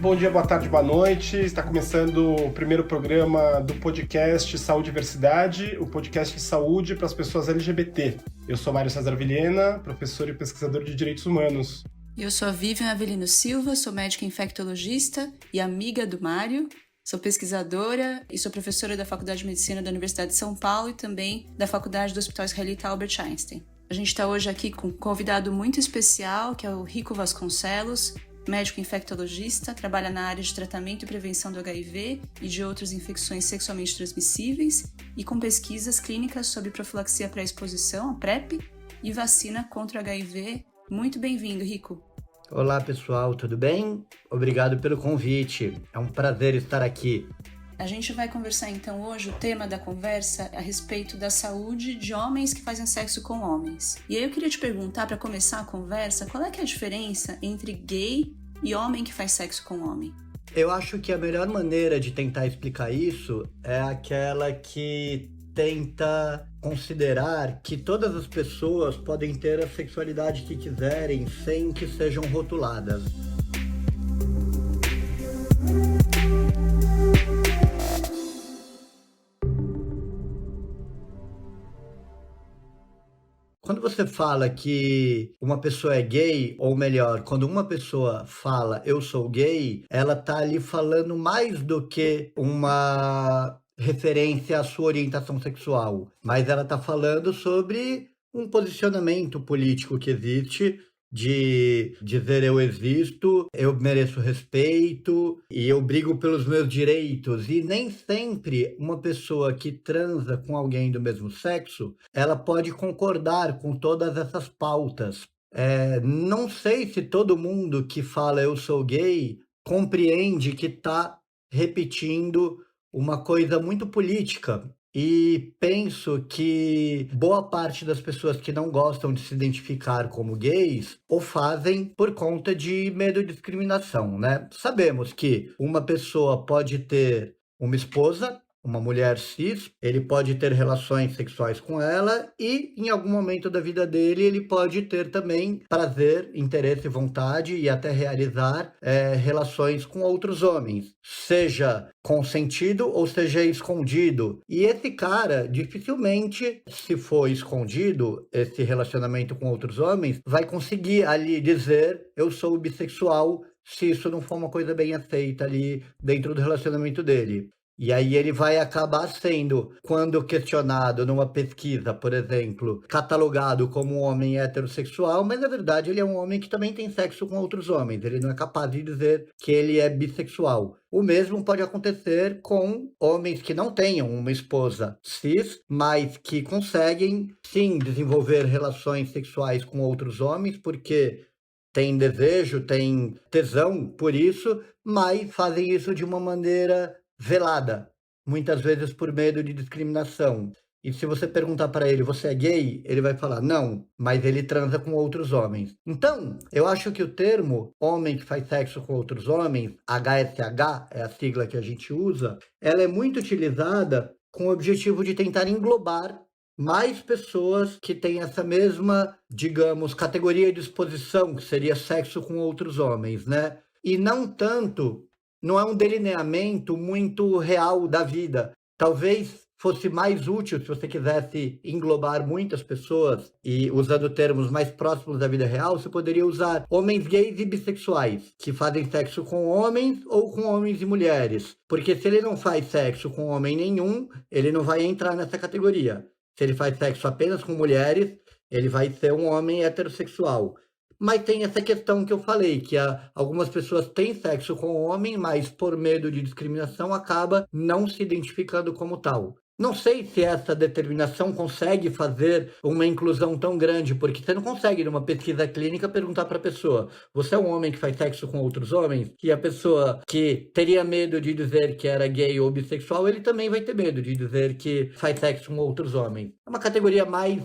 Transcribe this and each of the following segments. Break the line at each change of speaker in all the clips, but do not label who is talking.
Bom dia, boa tarde, boa noite. Está começando o primeiro programa do podcast Saúde e Diversidade, o podcast de saúde para as pessoas LGBT. Eu sou Mário César Vilhena, professor e pesquisador de Direitos Humanos.
Eu sou a Vivian Avelino Silva, sou médica infectologista e amiga do Mário. Sou pesquisadora e sou professora da Faculdade de Medicina da Universidade de São Paulo e também da Faculdade do Hospital Israelita Albert Einstein. A gente está hoje aqui com um convidado muito especial, que é o Rico Vasconcelos, médico infectologista, trabalha na área de tratamento e prevenção do HIV e de outras infecções sexualmente transmissíveis e com pesquisas clínicas sobre profilaxia pré-exposição, a PrEP, e vacina contra o HIV. Muito bem-vindo, Rico.
Olá, pessoal, tudo bem? Obrigado pelo convite. É um prazer estar aqui.
A gente vai conversar então hoje, o tema da conversa é a respeito da saúde de homens que fazem sexo com homens. E aí eu queria te perguntar, para começar a conversa, qual é que é a diferença entre gay e homem que faz sexo com homem?
Eu acho que a melhor maneira de tentar explicar isso é aquela que tenta considerar que todas as pessoas podem ter a sexualidade que quiserem sem que sejam rotuladas. Quando você fala que uma pessoa é gay, ou melhor, quando uma pessoa fala eu sou gay, ela tá ali falando mais do que uma referência à sua orientação sexual, mas ela tá falando sobre um posicionamento político que existe de dizer eu existo, eu mereço respeito e eu brigo pelos meus direitos. E nem sempre uma pessoa que transa com alguém do mesmo sexo, ela pode concordar com todas essas pautas. Não sei se todo mundo que fala eu sou gay compreende que está repetindo uma coisa muito política. E penso que boa parte das pessoas que não gostam de se identificar como gays o fazem por conta de medo de discriminação, né? Sabemos que uma pessoa pode ter uma esposa, uma mulher cis, ele pode ter relações sexuais com ela e, em algum momento da vida dele, ele pode ter também prazer, interesse, vontade e até realizar relações com outros homens, seja consentido ou seja escondido. E esse cara, dificilmente, se for escondido, esse relacionamento com outros homens, vai conseguir ali dizer eu sou bissexual, se isso não for uma coisa bem aceita ali dentro do relacionamento dele. E aí ele vai acabar sendo, quando questionado numa pesquisa, por exemplo, catalogado como um homem heterossexual, mas na verdade ele é um homem que também tem sexo com outros homens. Ele não é capaz de dizer que ele é bissexual. O mesmo pode acontecer com homens que não tenham uma esposa cis, mas que conseguem, sim, desenvolver relações sexuais com outros homens, porque tem desejo, tem tesão por isso, mas fazem isso de uma maneira velada, muitas vezes por medo de discriminação. E se você perguntar para ele, você é gay? Ele vai falar, não, mas ele transa com outros homens. Então, eu acho que o termo homem que faz sexo com outros homens, HSH, é a sigla que a gente usa, ela é muito utilizada com o objetivo de tentar englobar mais pessoas que têm essa mesma, digamos, categoria de exposição, que seria sexo com outros homens, né? E não é um delineamento muito real da vida. Talvez fosse mais útil se você quisesse englobar muitas pessoas e usando termos mais próximos da vida real, você poderia usar homens gays e bissexuais, que fazem sexo com homens ou com homens e mulheres. Porque se ele não faz sexo com homem nenhum, ele não vai entrar nessa categoria. Se ele faz sexo apenas com mulheres, ele vai ser um homem heterossexual. Mas tem essa questão que eu falei, que algumas pessoas têm sexo com o homem, mas por medo de discriminação acaba não se identificando como tal. Não sei se essa determinação consegue fazer uma inclusão tão grande, porque você não consegue, numa pesquisa clínica, perguntar para a pessoa, você é um homem que faz sexo com outros homens? E a pessoa que teria medo de dizer que era gay ou bissexual, ele também vai ter medo de dizer que faz sexo com outros homens. É uma categoria mais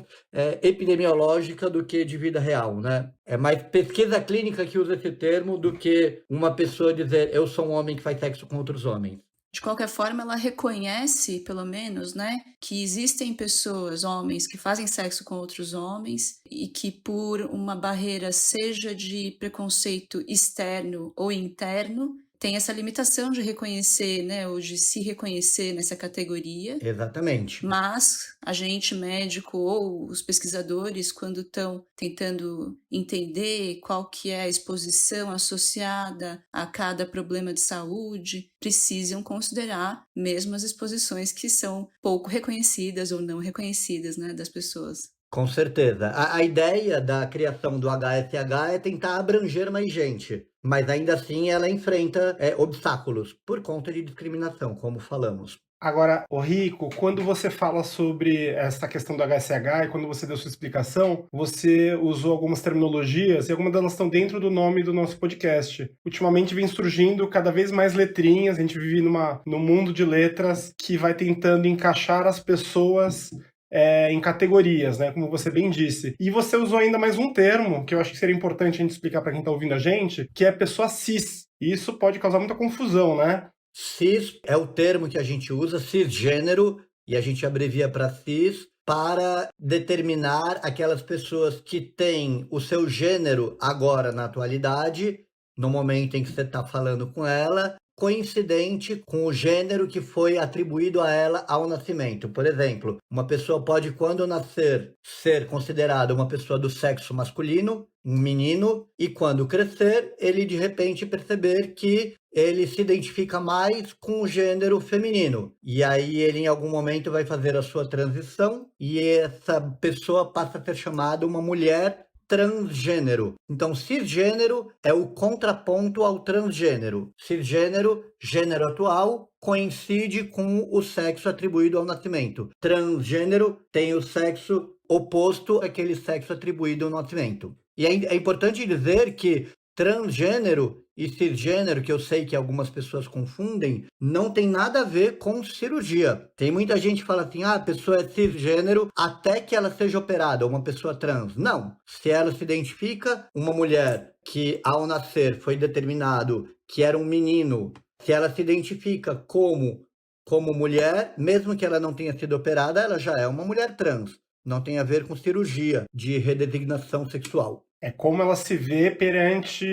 epidemiológica do que de vida real, né? É mais pesquisa clínica que usa esse termo do que uma pessoa dizer eu sou um homem que faz sexo com outros homens.
De qualquer forma, ela reconhece, pelo menos, né, que existem pessoas, homens, que fazem sexo com outros homens e que por uma barreira, seja de preconceito externo ou interno, tem essa limitação de reconhecer, né, ou de se reconhecer nessa categoria.
Exatamente.
Mas a gente, médico, ou os pesquisadores, quando estão tentando entender qual que é a exposição associada a cada problema de saúde, precisam considerar mesmo as exposições que são pouco reconhecidas ou não reconhecidas, né, das pessoas.
Com certeza. A ideia da criação do HSH é tentar abranger mais gente, mas ainda assim ela enfrenta obstáculos por conta de discriminação, como falamos.
Agora, ô Rico, quando você fala sobre essa questão do HSH e quando você deu sua explicação, você usou algumas terminologias e algumas delas estão dentro do nome do nosso podcast. Ultimamente vem surgindo cada vez mais letrinhas, a gente vive num mundo de letras que vai tentando encaixar as pessoas em categorias, né? Como você bem disse. E você usou ainda mais um termo, que eu acho que seria importante a gente explicar para quem está ouvindo a gente, que é pessoa cis. E isso pode causar muita confusão, né?
Cis é o termo que a gente usa, cisgênero, e a gente abrevia para cis, para determinar aquelas pessoas que têm o seu gênero agora na atualidade, no momento em que você está falando com ela, coincidente com o gênero que foi atribuído a ela ao nascimento. Por exemplo, uma pessoa pode, quando nascer, ser considerada uma pessoa do sexo masculino, um menino, e quando crescer, ele de repente perceber que ele se identifica mais com o gênero feminino. E aí ele em algum momento vai fazer a sua transição e essa pessoa passa a ser chamada uma mulher transgênero. Então, cisgênero é o contraponto ao transgênero. Cisgênero, gênero atual, coincide com o sexo atribuído ao nascimento. Transgênero tem o sexo oposto àquele sexo atribuído ao nascimento. E é importante dizer que transgênero e cisgênero, que eu sei que algumas pessoas confundem, não tem nada a ver com cirurgia. Tem muita gente que fala assim, a pessoa é cisgênero até que ela seja operada, uma pessoa trans. Não. Se ela se identifica, uma mulher que ao nascer foi determinado que era um menino, se ela se identifica como mulher, mesmo que ela não tenha sido operada, ela já é uma mulher trans. Não tem a ver com cirurgia de redesignação sexual.
É como ela se vê perante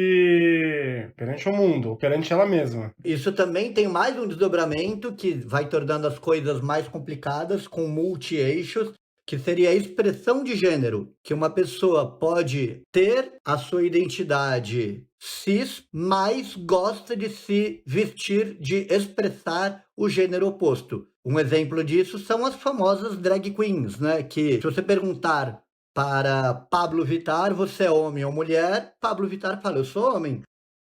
o mundo, perante ela mesma.
Isso também tem mais um desdobramento que vai tornando as coisas mais complicadas, com multi-eixos, que seria a expressão de gênero, que uma pessoa pode ter a sua identidade cis, mas gosta de se vestir, de expressar o gênero oposto. Um exemplo disso são as famosas drag queens, né? Que se você perguntar para Pablo Vittar, você é homem ou mulher? Pablo Vittar fala, eu sou homem,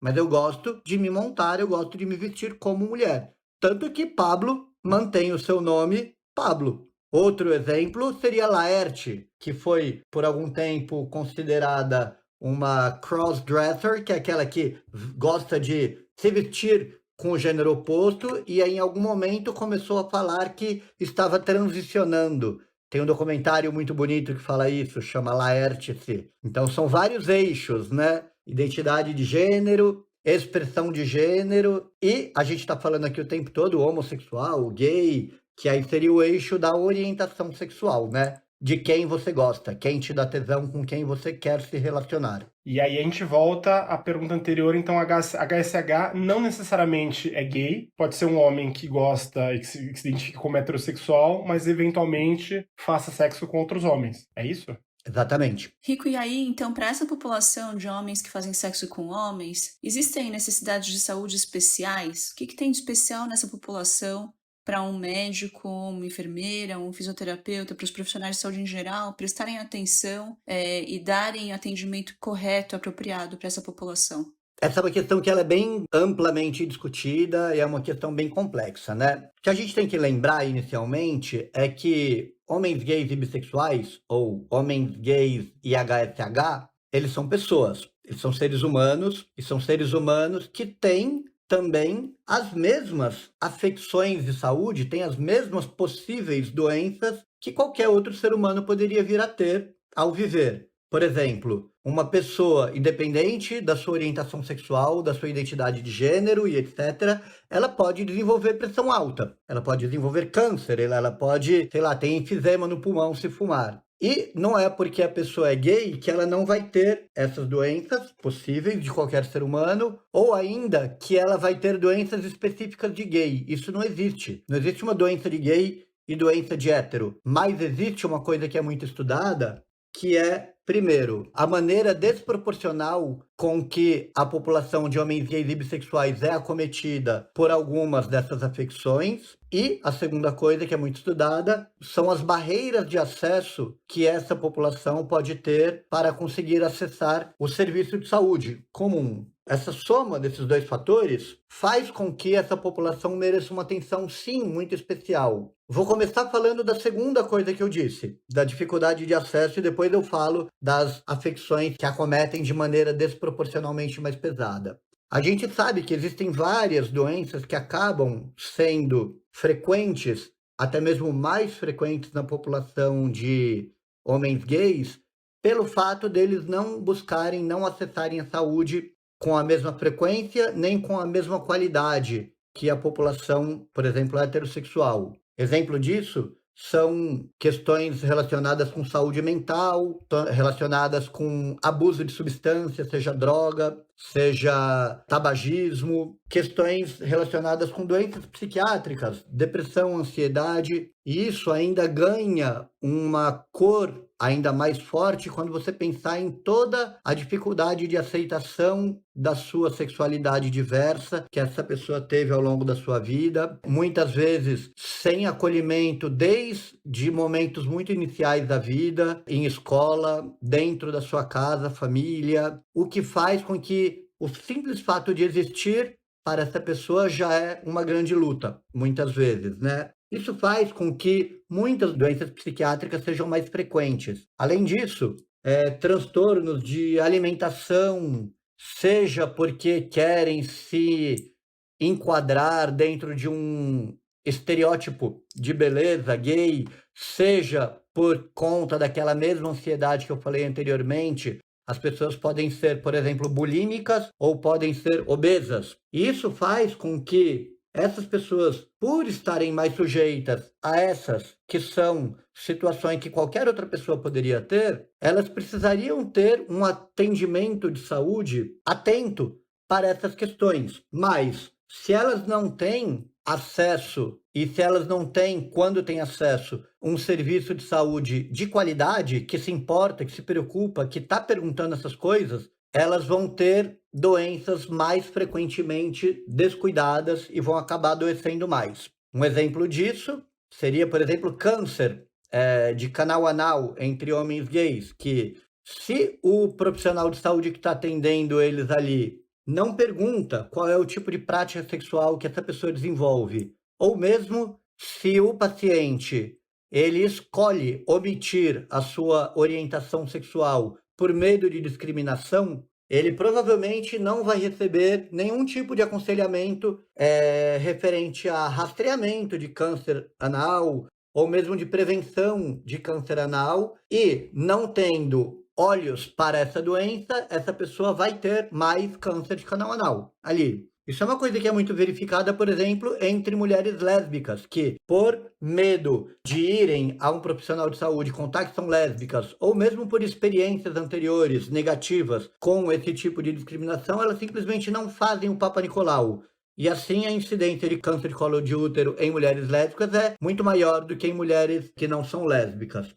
mas eu gosto de me montar, eu gosto de me vestir como mulher. Tanto que Pablo mantém o seu nome Pablo. Outro exemplo seria Laerte, que foi por algum tempo considerada uma crossdresser, que é aquela que gosta de se vestir com o gênero oposto, e aí, em algum momento começou a falar que estava transicionando. Tem um documentário muito bonito que fala isso, chama Laerte-se. Então são vários eixos, né? Identidade de gênero, expressão de gênero, e a gente está falando aqui o tempo todo homossexual, gay, que aí seria o eixo da orientação sexual, né? De quem você gosta, quem te dá tesão, com quem você quer se relacionar.
E aí a gente volta à pergunta anterior, então HSH não necessariamente é gay, pode ser um homem que gosta e que se identifica como heterossexual, mas eventualmente faça sexo com outros homens, é isso?
Exatamente.
Rico, e aí, então, para essa população de homens que fazem sexo com homens, existem necessidades de saúde especiais? O que tem de especial nessa população para um médico, uma enfermeira, um fisioterapeuta, para os profissionais de saúde em geral, prestarem atenção e darem atendimento correto, apropriado para essa população?
Essa é uma questão que ela é bem amplamente discutida e é uma questão bem complexa, né? O que a gente tem que lembrar inicialmente é que homens gays e bissexuais, ou homens gays e HSH, eles são pessoas, eles são seres humanos, e são seres humanos que têm também as mesmas afecções de saúde, têm as mesmas possíveis doenças que qualquer outro ser humano poderia vir a ter ao viver. Por exemplo, uma pessoa, independente da sua orientação sexual, da sua identidade de gênero e etc., ela pode desenvolver pressão alta, ela pode desenvolver câncer, ela pode, ter enfisema no pulmão se fumar. E não é porque a pessoa é gay que ela não vai ter essas doenças possíveis de qualquer ser humano, ou ainda que ela vai ter doenças específicas de gay. Isso não existe. Não existe uma doença de gay e doença de hétero. Mas existe uma coisa que é muito estudada, que é, primeiro, a maneira desproporcional com que a população de homens gays e bissexuais é acometida por algumas dessas afecções. E a segunda coisa que é muito estudada são as barreiras de acesso que essa população pode ter para conseguir acessar o serviço de saúde comum. Essa soma desses dois fatores faz com que essa população mereça uma atenção, sim, muito especial. Vou começar falando da segunda coisa que eu disse, da dificuldade de acesso, e depois eu falo das afecções que acometem de maneira desproporcionalmente mais pesada. A gente sabe que existem várias doenças que acabam sendo frequentes, até mesmo mais frequentes na população de homens gays, pelo fato deles não buscarem, não acessarem a saúde com a mesma frequência, nem com a mesma qualidade que a população, por exemplo, heterossexual. Exemplo disso são questões relacionadas com saúde mental, relacionadas com abuso de substância, seja droga, seja tabagismo, questões relacionadas com doenças psiquiátricas, depressão, ansiedade, e isso ainda ganha uma cor ainda mais forte quando você pensar em toda a dificuldade de aceitação da sua sexualidade diversa que essa pessoa teve ao longo da sua vida, muitas vezes sem acolhimento desde momentos muito iniciais da vida, em escola, dentro da sua casa, família, o que faz com que o simples fato de existir para essa pessoa já é uma grande luta, muitas vezes, né? Isso faz com que muitas doenças psiquiátricas sejam mais frequentes. Além disso, transtornos de alimentação, seja porque querem se enquadrar dentro de um estereótipo de beleza gay, seja por conta daquela mesma ansiedade que eu falei anteriormente, as pessoas podem ser, por exemplo, bulímicas ou podem ser obesas. E isso faz com que essas pessoas, por estarem mais sujeitas a essas que são situações que qualquer outra pessoa poderia ter, elas precisariam ter um atendimento de saúde atento para essas questões. Mas, se elas não têm acesso, e se elas não têm, quando têm acesso, um serviço de saúde de qualidade, que se importa, que se preocupa, que está perguntando essas coisas, elas vão ter doenças mais frequentemente descuidadas e vão acabar adoecendo mais. Um exemplo disso seria, por exemplo, câncer de canal anal entre homens gays, que se o profissional de saúde que está atendendo eles ali não pergunta qual é o tipo de prática sexual que essa pessoa desenvolve, ou mesmo se o paciente ele escolhe omitir a sua orientação sexual por medo de discriminação, ele provavelmente não vai receber nenhum tipo de aconselhamento referente a rastreamento de câncer anal ou mesmo de prevenção de câncer anal, e não tendo olhos para essa doença, essa pessoa vai ter mais câncer de canal anal ali. Isso é uma coisa que é muito verificada, por exemplo, entre mulheres lésbicas, que por medo de irem a um profissional de saúde contar que são lésbicas, ou mesmo por experiências anteriores negativas com esse tipo de discriminação, elas simplesmente não fazem o Papa Nicolau. E assim a incidência de câncer de colo de útero em mulheres lésbicas é muito maior do que em mulheres que não são lésbicas.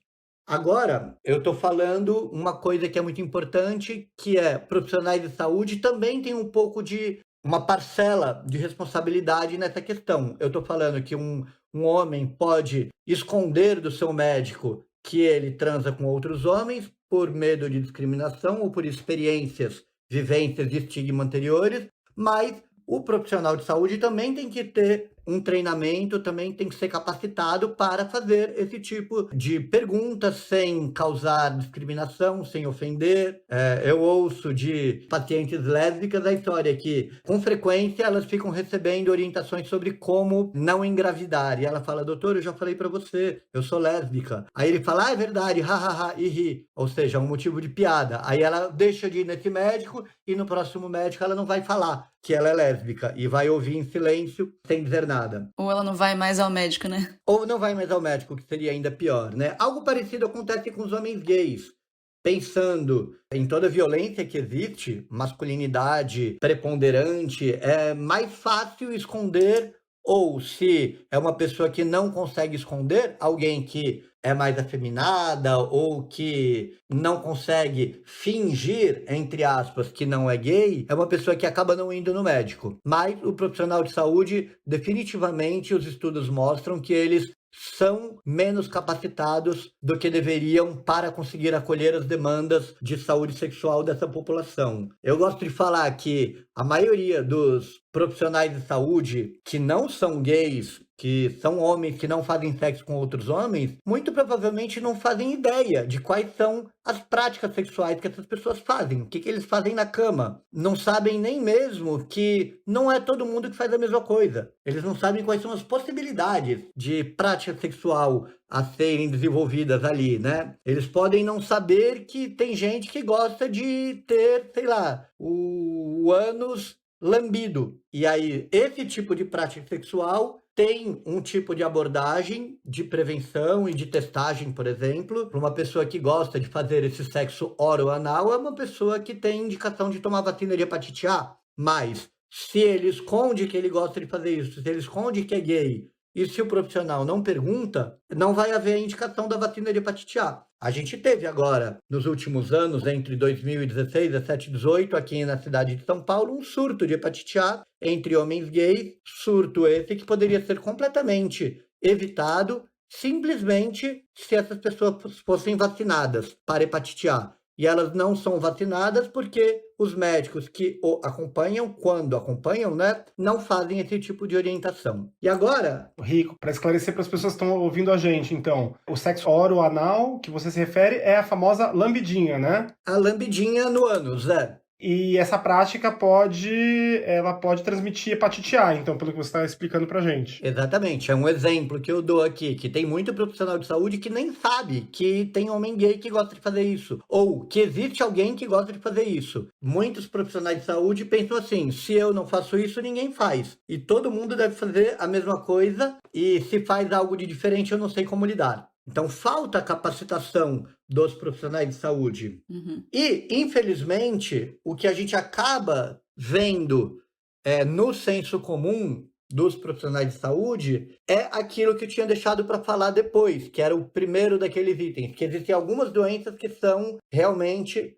Agora, eu estou falando uma coisa que é muito importante, que é profissionais de saúde também têm um pouco de uma parcela de responsabilidade nessa questão. Eu estou falando que um homem pode esconder do seu médico que ele transa com outros homens por medo de discriminação ou por experiências, vivências de estigma anteriores, mas o profissional de saúde também tem que ter um treinamento, também tem que ser capacitado para fazer esse tipo de perguntas sem causar discriminação, sem ofender. Eu ouço de pacientes lésbicas a história que, com frequência, elas ficam recebendo orientações sobre como não engravidar. E ela fala, doutor, eu já falei para você, eu sou lésbica. Aí ele fala, é verdade, hahaha, e ri. Ou seja, um motivo de piada. Aí ela deixa de ir nesse médico e no próximo médico ela não vai falar que ela é lésbica e vai ouvir em silêncio, sem dizer nada. afeminada.
Ou ela não vai mais ao médico, né?
Ou não vai mais ao médico, que seria ainda pior, né? Algo parecido acontece com os homens gays. Pensando em toda a violência que existe, masculinidade preponderante, é mais fácil esconder, ou se é uma pessoa que não consegue esconder, alguém que é mais afeminada ou que não consegue fingir, entre aspas, que não é gay, é uma pessoa que acaba não indo no médico. Mas o profissional de saúde, definitivamente, os estudos mostram que eles são menos capacitados do que deveriam para conseguir acolher as demandas de saúde sexual dessa população. Eu gosto de falar que a maioria dos profissionais de saúde que não são gays, que são homens que não fazem sexo com outros homens, muito provavelmente não fazem ideia de quais são as práticas sexuais que essas pessoas fazem, o que eles fazem na cama. Não sabem nem mesmo que não é todo mundo que faz a mesma coisa. Eles não sabem quais são as possibilidades de prática sexual a serem desenvolvidas ali, né? Eles podem não saber que tem gente que gosta de ter, sei lá, o ânus lambido. E aí, esse tipo de prática sexual tem um tipo de abordagem de prevenção e de testagem, por exemplo. Para uma pessoa que gosta de fazer esse sexo oro-anal, é uma pessoa que tem indicação de tomar vacina de hepatite A. Mas, se ele esconde que ele gosta de fazer isso, se ele esconde que é gay, e se o profissional não pergunta, não vai haver a indicação da vacina de hepatite A. A gente teve agora, nos últimos anos, entre 2016, 17 e 18, aqui na cidade de São Paulo, um surto de hepatite A entre homens gays, surto esse que poderia ser completamente evitado simplesmente se essas pessoas fossem vacinadas para hepatite A. E elas não são vacinadas porque os médicos que o acompanham, quando acompanham, né, não fazem esse tipo de orientação. E agora...
Rico, para esclarecer para as pessoas que estão ouvindo a gente, então, o sexo oro-anal que você se refere é a famosa lambidinha, né?
A lambidinha no ânus, né?
E essa prática pode transmitir hepatite A, então, pelo que você está explicando pra gente.
Exatamente, é um exemplo que eu dou aqui, que tem muito profissional de saúde que nem sabe que tem homem gay que gosta de fazer isso, ou que existe alguém que gosta de fazer isso. Muitos profissionais de saúde pensam assim, se eu não faço isso, ninguém faz. E todo mundo deve fazer a mesma coisa, e se faz algo de diferente, eu não sei como lidar. Então, falta capacitação dos profissionais de saúde. E, infelizmente, o que a gente acaba vendo no senso comum dos profissionais de saúde é aquilo que eu tinha deixado para falar depois, que era o primeiro daqueles itens, que existem algumas doenças que são realmente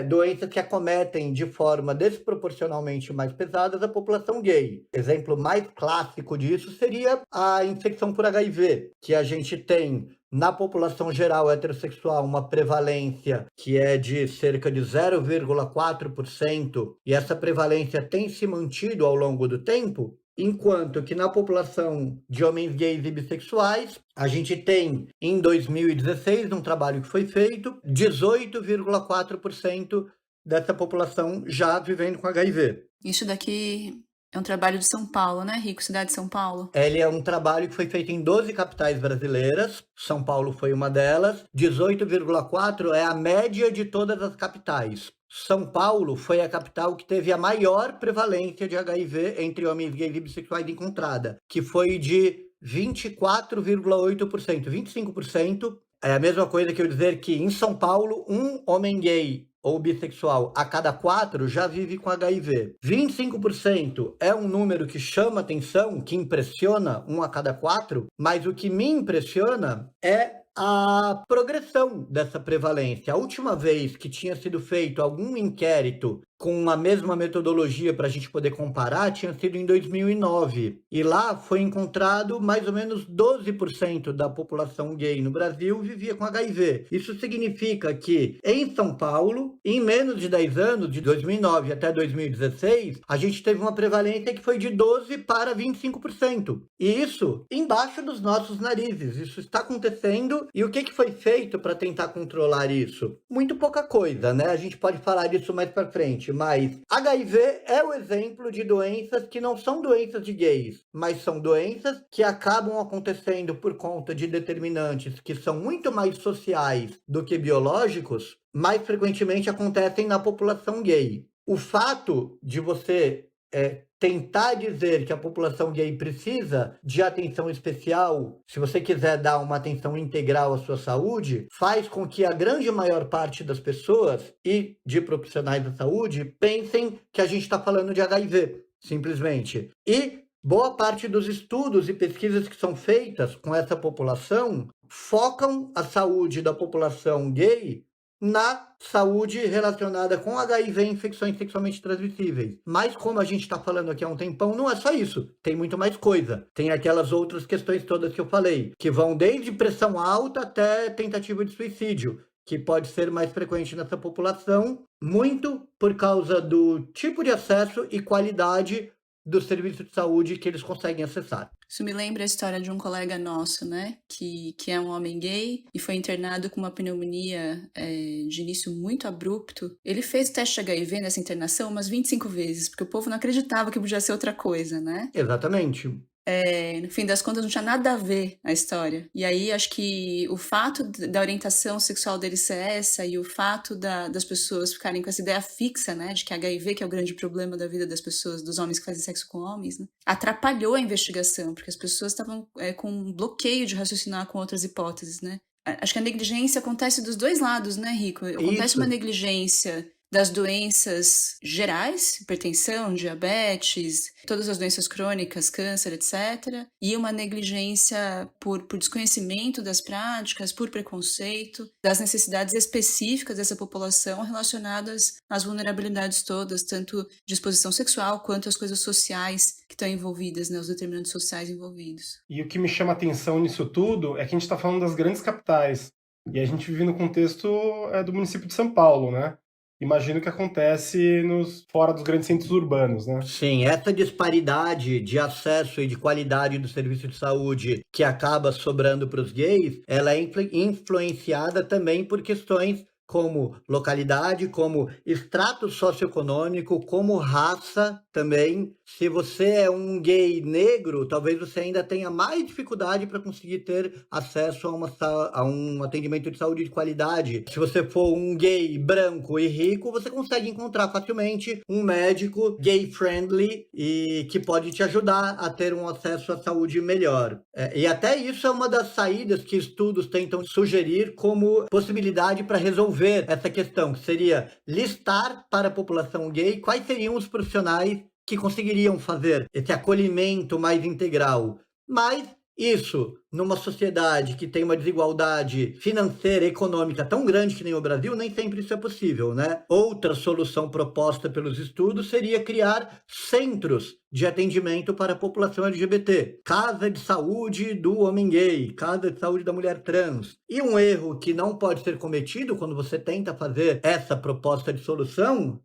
doenças que acometem de forma desproporcionalmente mais pesadas a população gay. Exemplo mais clássico disso seria a infecção por HIV, que a gente tem na população geral heterossexual uma prevalência que é de cerca de 0,4%, e essa prevalência tem se mantido ao longo do tempo, enquanto que na população de homens gays e bissexuais, a gente tem, em 2016, um trabalho que foi feito, 18,4% dessa população já vivendo com HIV.
Isso daqui é um trabalho de São Paulo, né, Rico? Cidade de São Paulo.
Ele é um trabalho que foi feito em 12 capitais brasileiras, São Paulo foi uma delas, 18,4% é a média de todas as capitais. São Paulo foi a capital que teve a maior prevalência de HIV entre homens gays e bissexuais encontrada, que foi de 24,8%. 25% é a mesma coisa que eu dizer que em São Paulo, um homem gay ou bissexual a cada 4 já vive com HIV. 25% é um número que chama atenção, que impressiona, 1 a cada 4, mas o que me impressiona é a progressão dessa prevalência. A última vez que tinha sido feito algum inquérito com a mesma metodologia para a gente poder comparar tinha sido em 2009. E lá foi encontrado mais ou menos 12% da população gay no Brasil vivia com HIV. Isso significa que em São Paulo, em menos de 10 anos, de 2009 até 2016, a gente teve uma prevalência que foi de 12% para 25%. E isso embaixo dos nossos narizes. Isso está acontecendo. E o que foi feito para tentar controlar isso? Muito pouca coisa, né? A gente pode falar disso mais para frente. Mas HIV é o exemplo de doenças que não são doenças de gays, mas são doenças que acabam acontecendo por conta de determinantes que são muito mais sociais do que biológicos, mais frequentemente acontecem na população gay. O fato de você tentar dizer que a população gay precisa de atenção especial, se você quiser dar uma atenção integral à sua saúde, faz com que a grande maior parte das pessoas e de profissionais da saúde pensem que a gente está falando de HIV, simplesmente. E boa parte dos estudos e pesquisas que são feitas com essa população focam a saúde da população gay na saúde relacionada com HIV e infecções sexualmente transmissíveis. Mas como a gente está falando aqui há um tempão, não é só isso. Tem muito mais coisa. Tem aquelas outras questões todas que eu falei, que vão desde pressão alta até tentativa de suicídio, que pode ser mais frequente nessa população, muito por causa do tipo de acesso e qualidade do serviço de saúde que eles conseguem acessar.
Isso me lembra a história de um colega nosso, né, que é um homem gay e foi internado com uma pneumonia de início muito abrupto. Ele fez teste de HIV nessa internação umas 25 vezes, porque o povo não acreditava que podia ser outra coisa, né?
Exatamente.
No fim das contas, não tinha nada a ver a história. E aí, acho que o fato da orientação sexual dele ser essa e o fato das pessoas ficarem com essa ideia fixa, né, de que HIV que é o grande problema da vida das pessoas, dos homens que fazem sexo com homens, né, atrapalhou a investigação, porque as pessoas estavam com um bloqueio de raciocinar com outras hipóteses, né. Acho que a negligência acontece dos dois lados, né, Rico? Acontece uma negligência das doenças gerais, hipertensão, diabetes, todas as doenças crônicas, câncer, etc. E uma negligência por desconhecimento das práticas, por preconceito, das necessidades específicas dessa população relacionadas às vulnerabilidades todas, tanto de exposição sexual quanto às coisas sociais que estão envolvidas, né, os determinantes sociais envolvidos.
E o que me chama a atenção nisso tudo é que a gente está falando das grandes capitais. E a gente vive no contexto do município de São Paulo, né? Imagino que acontece fora dos grandes centros urbanos, né?
Sim, essa disparidade de acesso e de qualidade do serviço de saúde que acaba sobrando para os gays, ela é influenciada também por questões como localidade, como extrato socioeconômico, como raça também. Se você é um gay negro, talvez você ainda tenha mais dificuldade para conseguir ter acesso a um atendimento de saúde de qualidade. Se você for um gay branco e rico, você consegue encontrar facilmente um médico gay-friendly e que pode te ajudar a ter um acesso à saúde melhor. E até isso é uma das saídas que estudos tentam sugerir como possibilidade para resolver essa questão, que seria listar para a população gay quais seriam os profissionais que conseguiriam fazer esse acolhimento mais integral. Mas isso, numa sociedade que tem uma desigualdade financeira e econômica tão grande que nem o Brasil, nem sempre isso é possível, né? Outra solução proposta pelos estudos seria criar centros de atendimento para a população LGBT. Casa de saúde do homem gay, casa de saúde da mulher trans. E um erro que não pode ser cometido quando você tenta fazer essa proposta de solução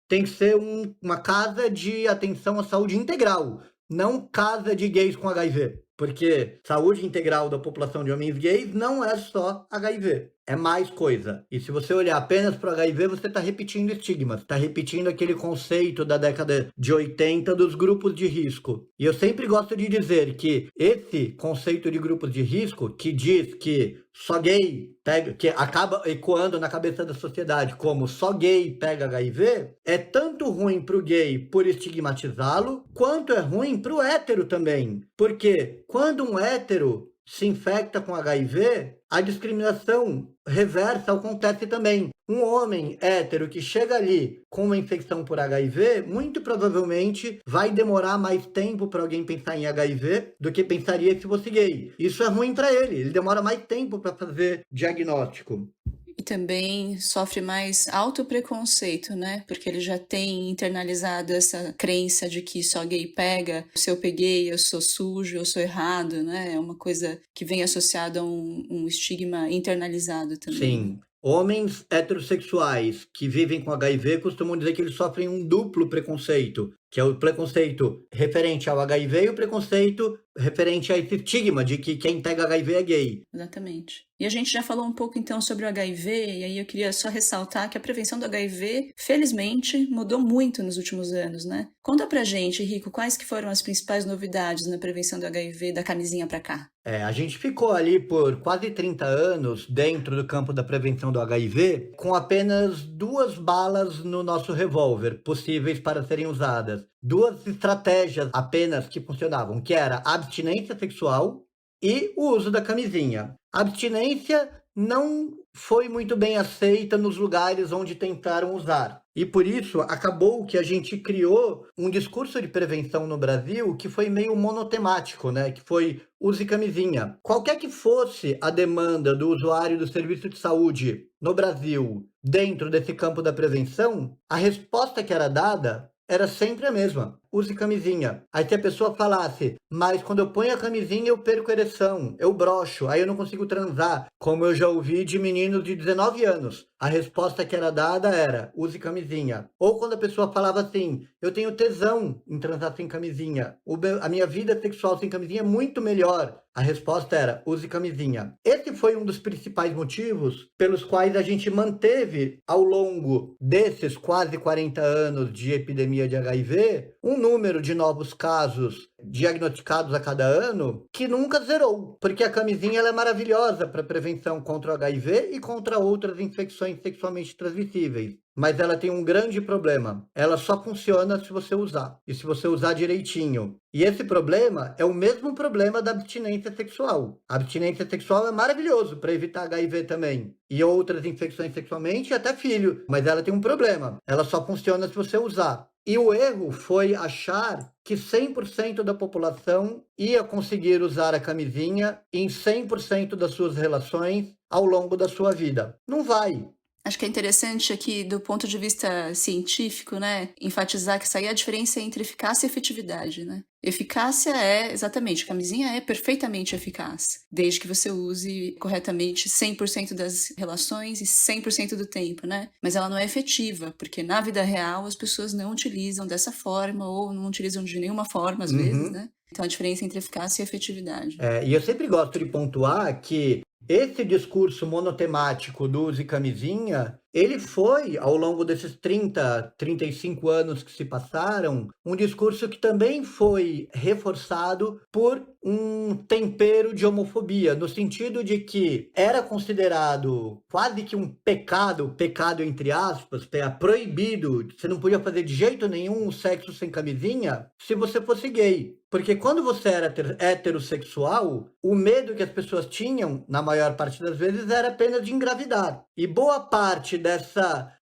tem que ser uma casa de atenção à saúde integral, não casa de gays com HIV. Porque saúde integral da população de homens gays não é só HIV, é mais coisa. E se você olhar apenas para o HIV, você está repetindo estigmas, está repetindo aquele conceito da década de 80 dos grupos de risco. E eu sempre gosto de dizer que esse conceito de grupos de risco, que diz que só gay pega, que acaba ecoando na cabeça da sociedade como só gay pega HIV, é tanto ruim para o gay por estigmatizá-lo, quanto é ruim para o hétero também. Porque quando um hétero se infecta com HIV, a discriminação reversa acontece também. Um homem hétero que chega ali com uma infecção por HIV, muito provavelmente vai demorar mais tempo para alguém pensar em HIV do que pensaria se fosse gay. Isso é ruim para ele demora mais tempo para fazer diagnóstico.
E também sofre mais autopreconceito, né? Porque ele já tem internalizado essa crença de que só gay pega. Se eu peguei, eu sou sujo, eu sou errado, né? É uma coisa que vem associada a um estigma internalizado também.
Sim. Homens heterossexuais que vivem com HIV costumam dizer que eles sofrem um duplo preconceito, que é o preconceito referente ao HIV e o preconceito referente a esse estigma de que quem pega HIV é gay.
Exatamente. E a gente já falou um pouco então sobre o HIV, e aí eu queria só ressaltar que a prevenção do HIV, felizmente, mudou muito nos últimos anos, né? Conta pra gente, Rico, quais que foram as principais novidades na prevenção do HIV da camisinha pra cá?
A gente ficou ali por quase 30 anos dentro do campo da prevenção do HIV com apenas 2 balas no nosso revólver possíveis para serem usadas. duas estratégias apenas que funcionavam, que era a abstinência sexual e o uso da camisinha. A abstinência não foi muito bem aceita nos lugares onde tentaram usar. E por isso acabou que a gente criou um discurso de prevenção no Brasil que foi meio monotemático, né? Que foi use camisinha. Qualquer que fosse a demanda do usuário do serviço de saúde no Brasil dentro desse campo da prevenção, a resposta que era dada era sempre a mesma. Use camisinha. Aí se a pessoa falasse, mas quando eu ponho a camisinha eu perco a ereção, eu broxo, aí eu não consigo transar, como eu já ouvi de meninos de 19 anos. A resposta que era dada era, use camisinha. Ou quando a pessoa falava assim, eu tenho tesão em transar sem camisinha, a minha vida sexual sem camisinha é muito melhor. A resposta era, use camisinha. Esse foi um dos principais motivos pelos quais a gente manteve, ao longo desses quase 40 anos de epidemia de HIV, um número de novos casos diagnosticados a cada ano que nunca zerou, porque a camisinha ela é maravilhosa para prevenção contra o HIV e contra outras infecções sexualmente transmissíveis. Mas ela tem um grande problema. Ela só funciona se você usar. E se você usar direitinho. E esse problema é o mesmo problema da abstinência sexual. A abstinência sexual é maravilhoso para evitar HIV também. E outras infecções sexualmente e até filho. Mas ela tem um problema. Ela só funciona se você usar. E o erro foi achar que 100% da população ia conseguir usar a camisinha em 100% das suas relações ao longo da sua vida. Não vai.
Acho que é interessante aqui, do ponto de vista científico, né, enfatizar que isso aí é a diferença entre eficácia e efetividade, né? Eficácia é, exatamente, a camisinha é perfeitamente eficaz, desde que você use corretamente 100% das relações e 100% do tempo, né? Mas ela não é efetiva, porque na vida real as pessoas não utilizam dessa forma ou não utilizam de nenhuma forma, às vezes, né? Então a diferença entre eficácia e efetividade.
E eu sempre gosto de pontuar que esse discurso monotemático do use camisinha, ele foi, ao longo desses 30, 35 anos que se passaram, um discurso que também foi reforçado por um tempero de homofobia, no sentido de que era considerado quase que um pecado entre aspas, proibido, você não podia fazer de jeito nenhum sexo sem camisinha se você fosse gay. Porque quando você era heterossexual, o medo que as pessoas tinham, na maior parte das vezes, era apenas de engravidar. E boa parte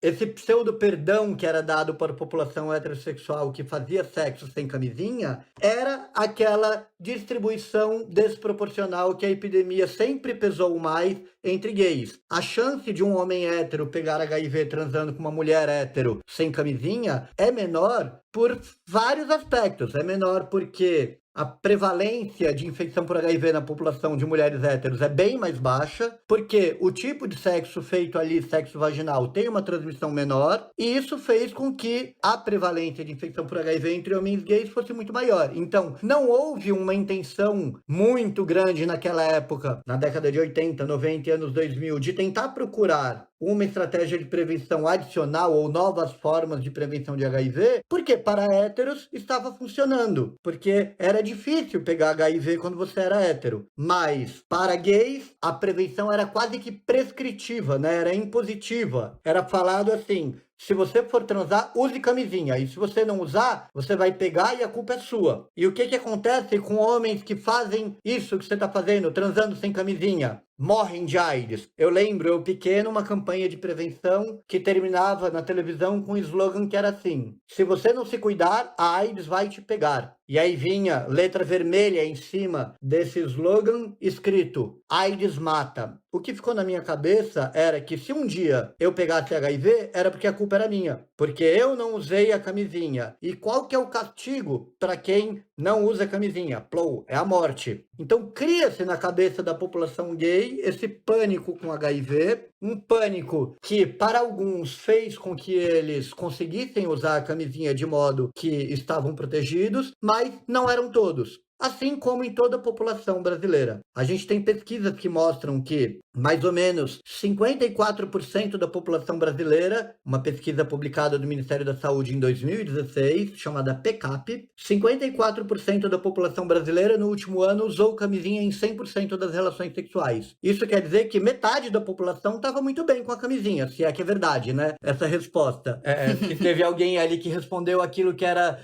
esse pseudo-perdão que era dado para a população heterossexual que fazia sexo sem camisinha era aquela distribuição desproporcional que a epidemia sempre pesou mais entre gays. A chance de um homem hétero pegar HIV transando com uma mulher hétero sem camisinha é menor por vários aspectos. É menor porque a prevalência de infecção por HIV na população de mulheres héteros é bem mais baixa, porque o tipo de sexo feito ali, sexo vaginal, tem uma transmissão menor, e isso fez com que a prevalência de infecção por HIV entre homens gays fosse muito maior. Então, não houve uma intenção muito grande naquela época, na década de 80, 90 e anos 2000, de tentar procurar uma estratégia de prevenção adicional ou novas formas de prevenção de HIV, porque para héteros estava funcionando, porque era difícil pegar HIV quando você era hétero, mas para gays a prevenção era quase que prescritiva, né? Era impositiva, era falado assim: se você for transar, use camisinha. E se você não usar, você vai pegar e a culpa é sua. E o que acontece com homens que fazem isso que você está fazendo, transando sem camisinha? Morrem de AIDS. Eu lembro, eu pequeno, uma campanha de prevenção que terminava na televisão com um slogan que era assim: se você não se cuidar, a AIDS vai te pegar. E aí vinha letra vermelha em cima desse slogan escrito: AIDS mata. O que ficou na minha cabeça era que se um dia eu pegasse HIV, era porque a culpa era minha. Porque eu não usei a camisinha. E qual que é o castigo para quem não usa camisinha? Plou, é a morte. Então cria-se na cabeça da população gay esse pânico com HIV, um pânico que para alguns fez com que eles conseguissem usar a camisinha de modo que estavam protegidos, mas não eram todos. Assim como em toda a população brasileira. A gente tem pesquisas que mostram que mais ou menos 54% da população brasileira, uma pesquisa publicada do Ministério da Saúde em 2016, chamada PECAP, 54% da população brasileira no último ano usou camisinha em 100% das relações sexuais. Isso quer dizer que metade da população estava muito bem com a camisinha, se é que é verdade, né? Essa resposta. Se teve alguém ali que respondeu aquilo que era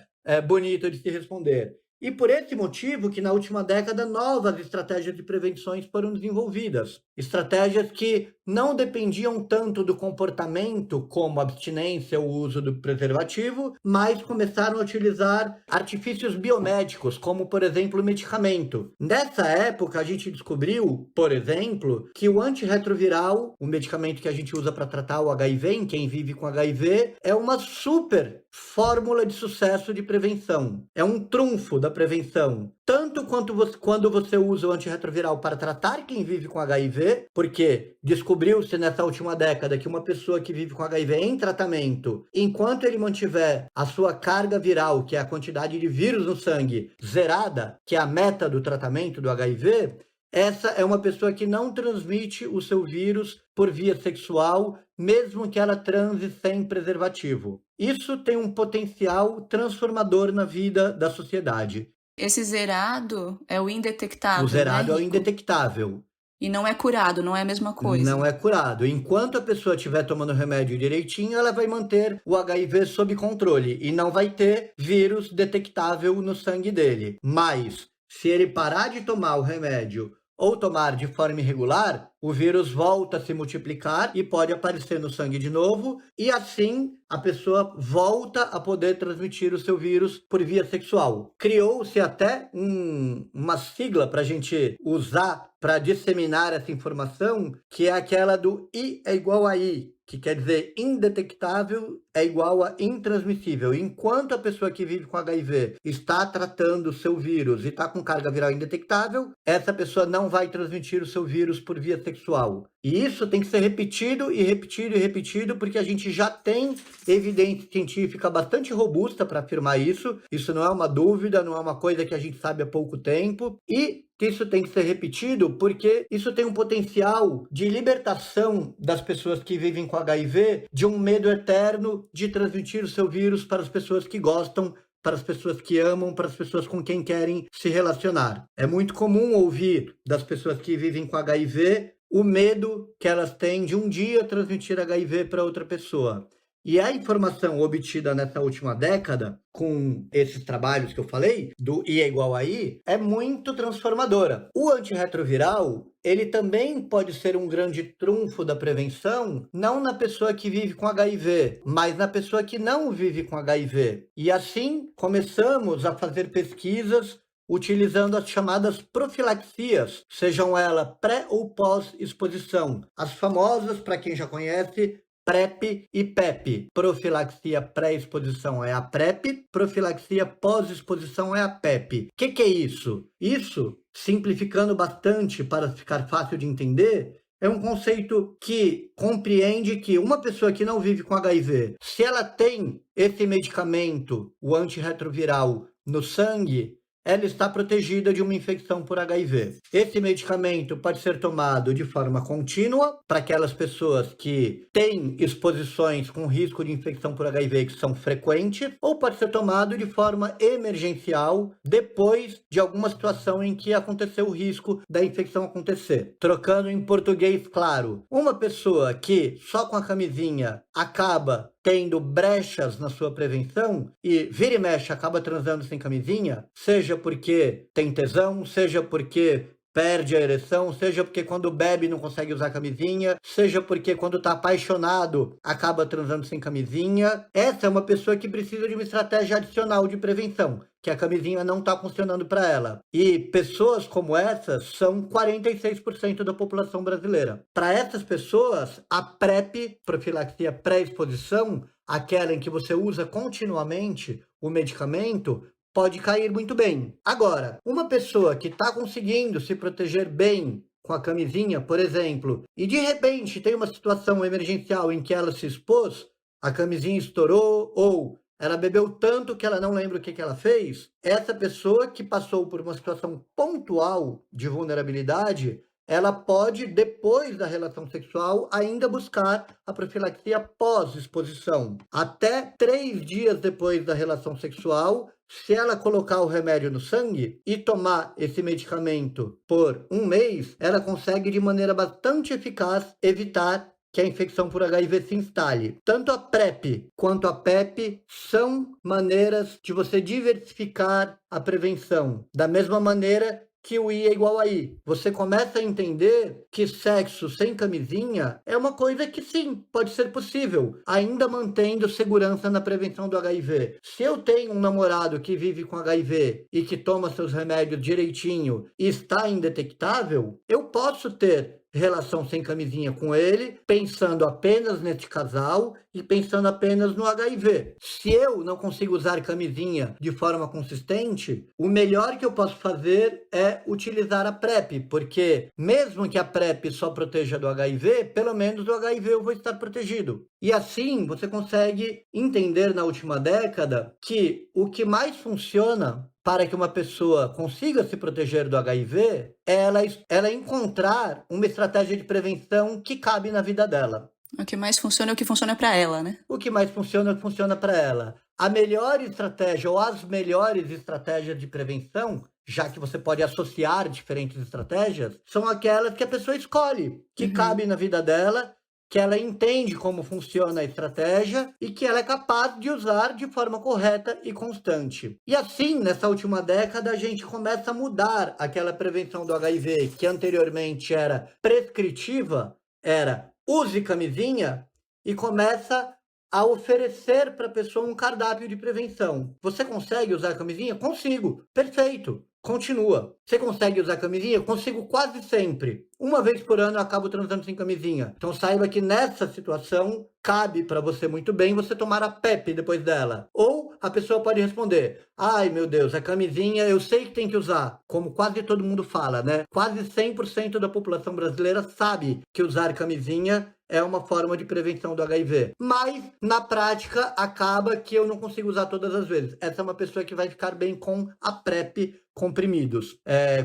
bonito de se responder. E por esse motivo que na última década novas estratégias de prevenções foram desenvolvidas. Estratégias que não dependiam tanto do comportamento como abstinência ou uso do preservativo, mas começaram a utilizar artifícios biomédicos, como por exemplo o medicamento. Nessa época a gente descobriu, por exemplo, que o antirretroviral, o medicamento que a gente usa para tratar o HIV em quem vive com HIV, é uma super fórmula de sucesso de prevenção. É um trunfo da prevenção. Tanto quando você usa o antirretroviral para tratar quem vive com HIV, porque descobriu-se nessa última década que uma pessoa que vive com HIV em tratamento, enquanto ele mantiver a sua carga viral, que é a quantidade de vírus no sangue, zerada, que é a meta do tratamento do HIV, essa é uma pessoa que não transmite o seu vírus por via sexual, mesmo que ela transe sem preservativo. Isso tem um potencial transformador na vida da sociedade.
Esse zerado é o indetectável,
O zerado
né,
é o
Rico?
indetectável.
E não é curado, não é a mesma coisa.
Não é curado. Enquanto a pessoa estiver tomando o remédio direitinho, ela vai manter o HIV sob controle e não vai ter vírus detectável no sangue dele. Mas, se ele parar de tomar o remédio ou tomar de forma irregular, o vírus volta a se multiplicar e pode aparecer no sangue de novo, e assim a pessoa volta a poder transmitir o seu vírus por via sexual. Criou-se até uma sigla para a gente usar para disseminar essa informação, que é aquela do I é igual a I, que quer dizer indetectável é igual a intransmissível. Enquanto a pessoa que vive com HIV está tratando o seu vírus e está com carga viral indetectável, essa pessoa não vai transmitir o seu vírus por via sexual. E isso tem que ser repetido e repetido e repetido, porque a gente já tem evidência científica bastante robusta para afirmar isso. Isso não é uma dúvida, não é uma coisa que a gente sabe há pouco tempo. E isso tem que ser repetido porque isso tem um potencial de libertação das pessoas que vivem com HIV de um medo eterno de transmitir o seu vírus para as pessoas que gostam, para as pessoas que amam, para as pessoas com quem querem se relacionar. É muito comum ouvir das pessoas que vivem com HIV o medo que elas têm de um dia transmitir HIV para outra pessoa. E a informação obtida nessa última década, com esses trabalhos que eu falei, do I é igual a I, é muito transformadora. O antirretroviral, ele também pode ser um grande trunfo da prevenção, não na pessoa que vive com HIV, mas na pessoa que não vive com HIV. E assim, começamos a fazer pesquisas utilizando as chamadas profilaxias, sejam elas pré ou pós-exposição. As famosas, para quem já conhece, PrEP e PEP. Profilaxia pré-exposição é a PrEP, profilaxia pós-exposição é a PEP. O que é isso? Isso, simplificando bastante para ficar fácil de entender, é um conceito que compreende que uma pessoa que não vive com HIV, se ela tem esse medicamento, o antirretroviral, no sangue, ela está protegida de uma infecção por HIV. Esse medicamento pode ser tomado de forma contínua para aquelas pessoas que têm exposições com risco de infecção por HIV que são frequentes, ou pode ser tomado de forma emergencial depois de alguma situação em que aconteceu o risco da infecção acontecer. Trocando em português claro, uma pessoa que só com a camisinha acaba tendo brechas na sua prevenção e vira e mexe acaba transando sem camisinha, seja porque tem tesão, seja porque perde a ereção, seja porque quando bebe não consegue usar camisinha, seja porque quando está apaixonado acaba transando sem camisinha. Essa é uma pessoa que precisa de uma estratégia adicional de prevenção, que a camisinha não está funcionando para ela. E pessoas como essas são 46% da população brasileira. Para essas pessoas, a PrEP, profilaxia pré-exposição, aquela em que você usa continuamente o medicamento, pode cair muito bem. Agora, uma pessoa que está conseguindo se proteger bem com a camisinha, por exemplo, e de repente tem uma situação emergencial em que ela se expôs, a camisinha estourou ou ela bebeu tanto que ela não lembra o que ela fez, essa pessoa que passou por uma situação pontual de vulnerabilidade, ela pode, depois da relação sexual, ainda buscar a profilaxia pós-exposição. Até 3 dias depois da relação sexual, se ela colocar o remédio no sangue e tomar esse medicamento por 1 mês, ela consegue, de maneira bastante eficaz, evitar que a infecção por HIV se instale. Tanto a PrEP quanto a PEP são maneiras de você diversificar a prevenção. Da mesma maneira que o I é igual a I. Você começa a entender que sexo sem camisinha é uma coisa que sim, pode ser possível, ainda mantendo segurança na prevenção do HIV. Se eu tenho um namorado que vive com HIV e que toma seus remédios direitinho e está indetectável, eu posso ter relação sem camisinha com ele, pensando apenas neste casal e pensando apenas no HIV. Se eu não consigo usar camisinha de forma consistente, o melhor que eu posso fazer é utilizar a PrEP, porque mesmo que a PrEP só proteja do HIV, pelo menos do HIV eu vou estar protegido. E assim você consegue entender na última década que o que mais funciona para que uma pessoa consiga se proteger do HIV, ela encontrar uma estratégia de prevenção que cabe na vida dela.
O que mais funciona é o que funciona para ela, né?
O que mais funciona é o que funciona para ela. A melhor estratégia ou as melhores estratégias de prevenção, já que você pode associar diferentes estratégias, são aquelas que a pessoa escolhe, que cabe na vida dela, que ela entende como funciona a estratégia e que ela é capaz de usar de forma correta e constante. E assim, nessa última década, a gente começa a mudar aquela prevenção do HIV, que anteriormente era prescritiva, era use camisinha, e começa a oferecer para a pessoa um cardápio de prevenção. Você consegue usar camisinha? Consigo. Perfeito. Continua. Você consegue usar camisinha? Consigo quase sempre. Uma vez por ano eu acabo transando sem camisinha. Então saiba que nessa situação cabe para você muito bem você tomar a PEP depois dela. Ou a pessoa pode responder: ai meu Deus, a camisinha eu sei que tem que usar. Como quase todo mundo fala, né? Quase 100% da população brasileira sabe que usar camisinha é uma forma de prevenção do HIV. Mas, na prática, acaba que eu não consigo usar todas as vezes. Essa é uma pessoa que vai ficar bem com a PrEP comprimidos,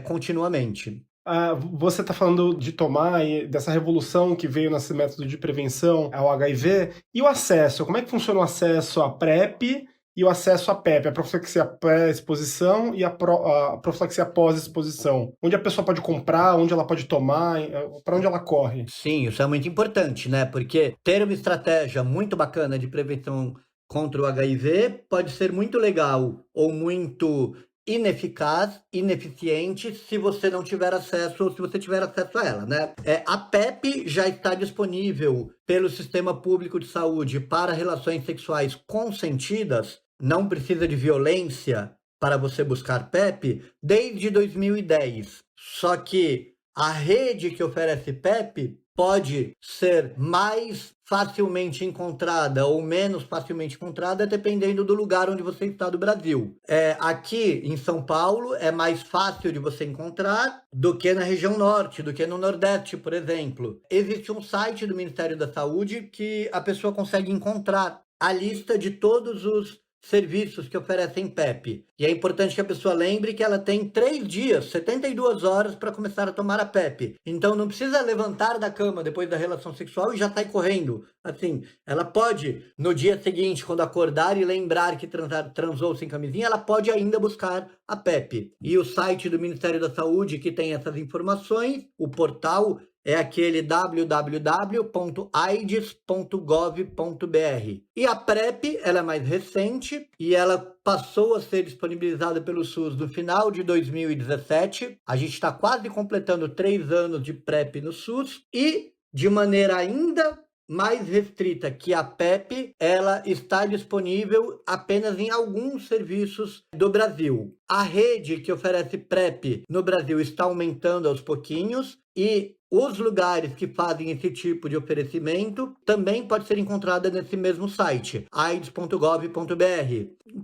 continuamente.
Você está falando de tomar e dessa revolução que veio nesse método de prevenção ao HIV. E o acesso? Como é que funciona o acesso à PrEP e o acesso à PEP? A profilaxia pré-exposição e a profilaxia pós-exposição. Onde a pessoa pode comprar, onde ela pode tomar, para onde ela corre?
Sim, isso é muito importante, né? Porque ter uma estratégia muito bacana de prevenção contra o HIV pode ser muito legal ou muito ineficaz, ineficiente, se você não tiver acesso ou se você tiver acesso a ela, né? A PEP já está disponível pelo Sistema Público de Saúde para relações sexuais consentidas, não precisa de violência para você buscar PEP, desde 2010. Só que a rede que oferece PEP pode ser mais facilmente encontrada ou menos facilmente encontrada, dependendo do lugar onde você está do Brasil. Aqui em São Paulo é mais fácil de você encontrar do que na região norte, do que no Nordeste, por exemplo. Existe um site do Ministério da Saúde que a pessoa consegue encontrar a lista de todos os serviços que oferecem PEP. E é importante que a pessoa lembre que ela tem 3 dias, 72 horas para começar a tomar a PEP. Então não precisa levantar da cama depois da relação sexual e já sair correndo. Assim, ela pode, no dia seguinte, quando acordar e lembrar que transou sem camisinha, ela pode ainda buscar a PEP. E o site do Ministério da Saúde que tem essas informações, o portal é aquele www.aids.gov.br. E a PrEP, ela é mais recente e ela passou a ser disponibilizada pelo SUS no final de 2017. A gente está quase completando 3 anos de PrEP no SUS e, de maneira ainda mais restrita que a PEP, ela está disponível apenas em alguns serviços do Brasil. A rede que oferece PrEP no Brasil está aumentando aos pouquinhos e os lugares que fazem esse tipo de oferecimento também pode ser encontrada nesse mesmo site, aids.gov.br.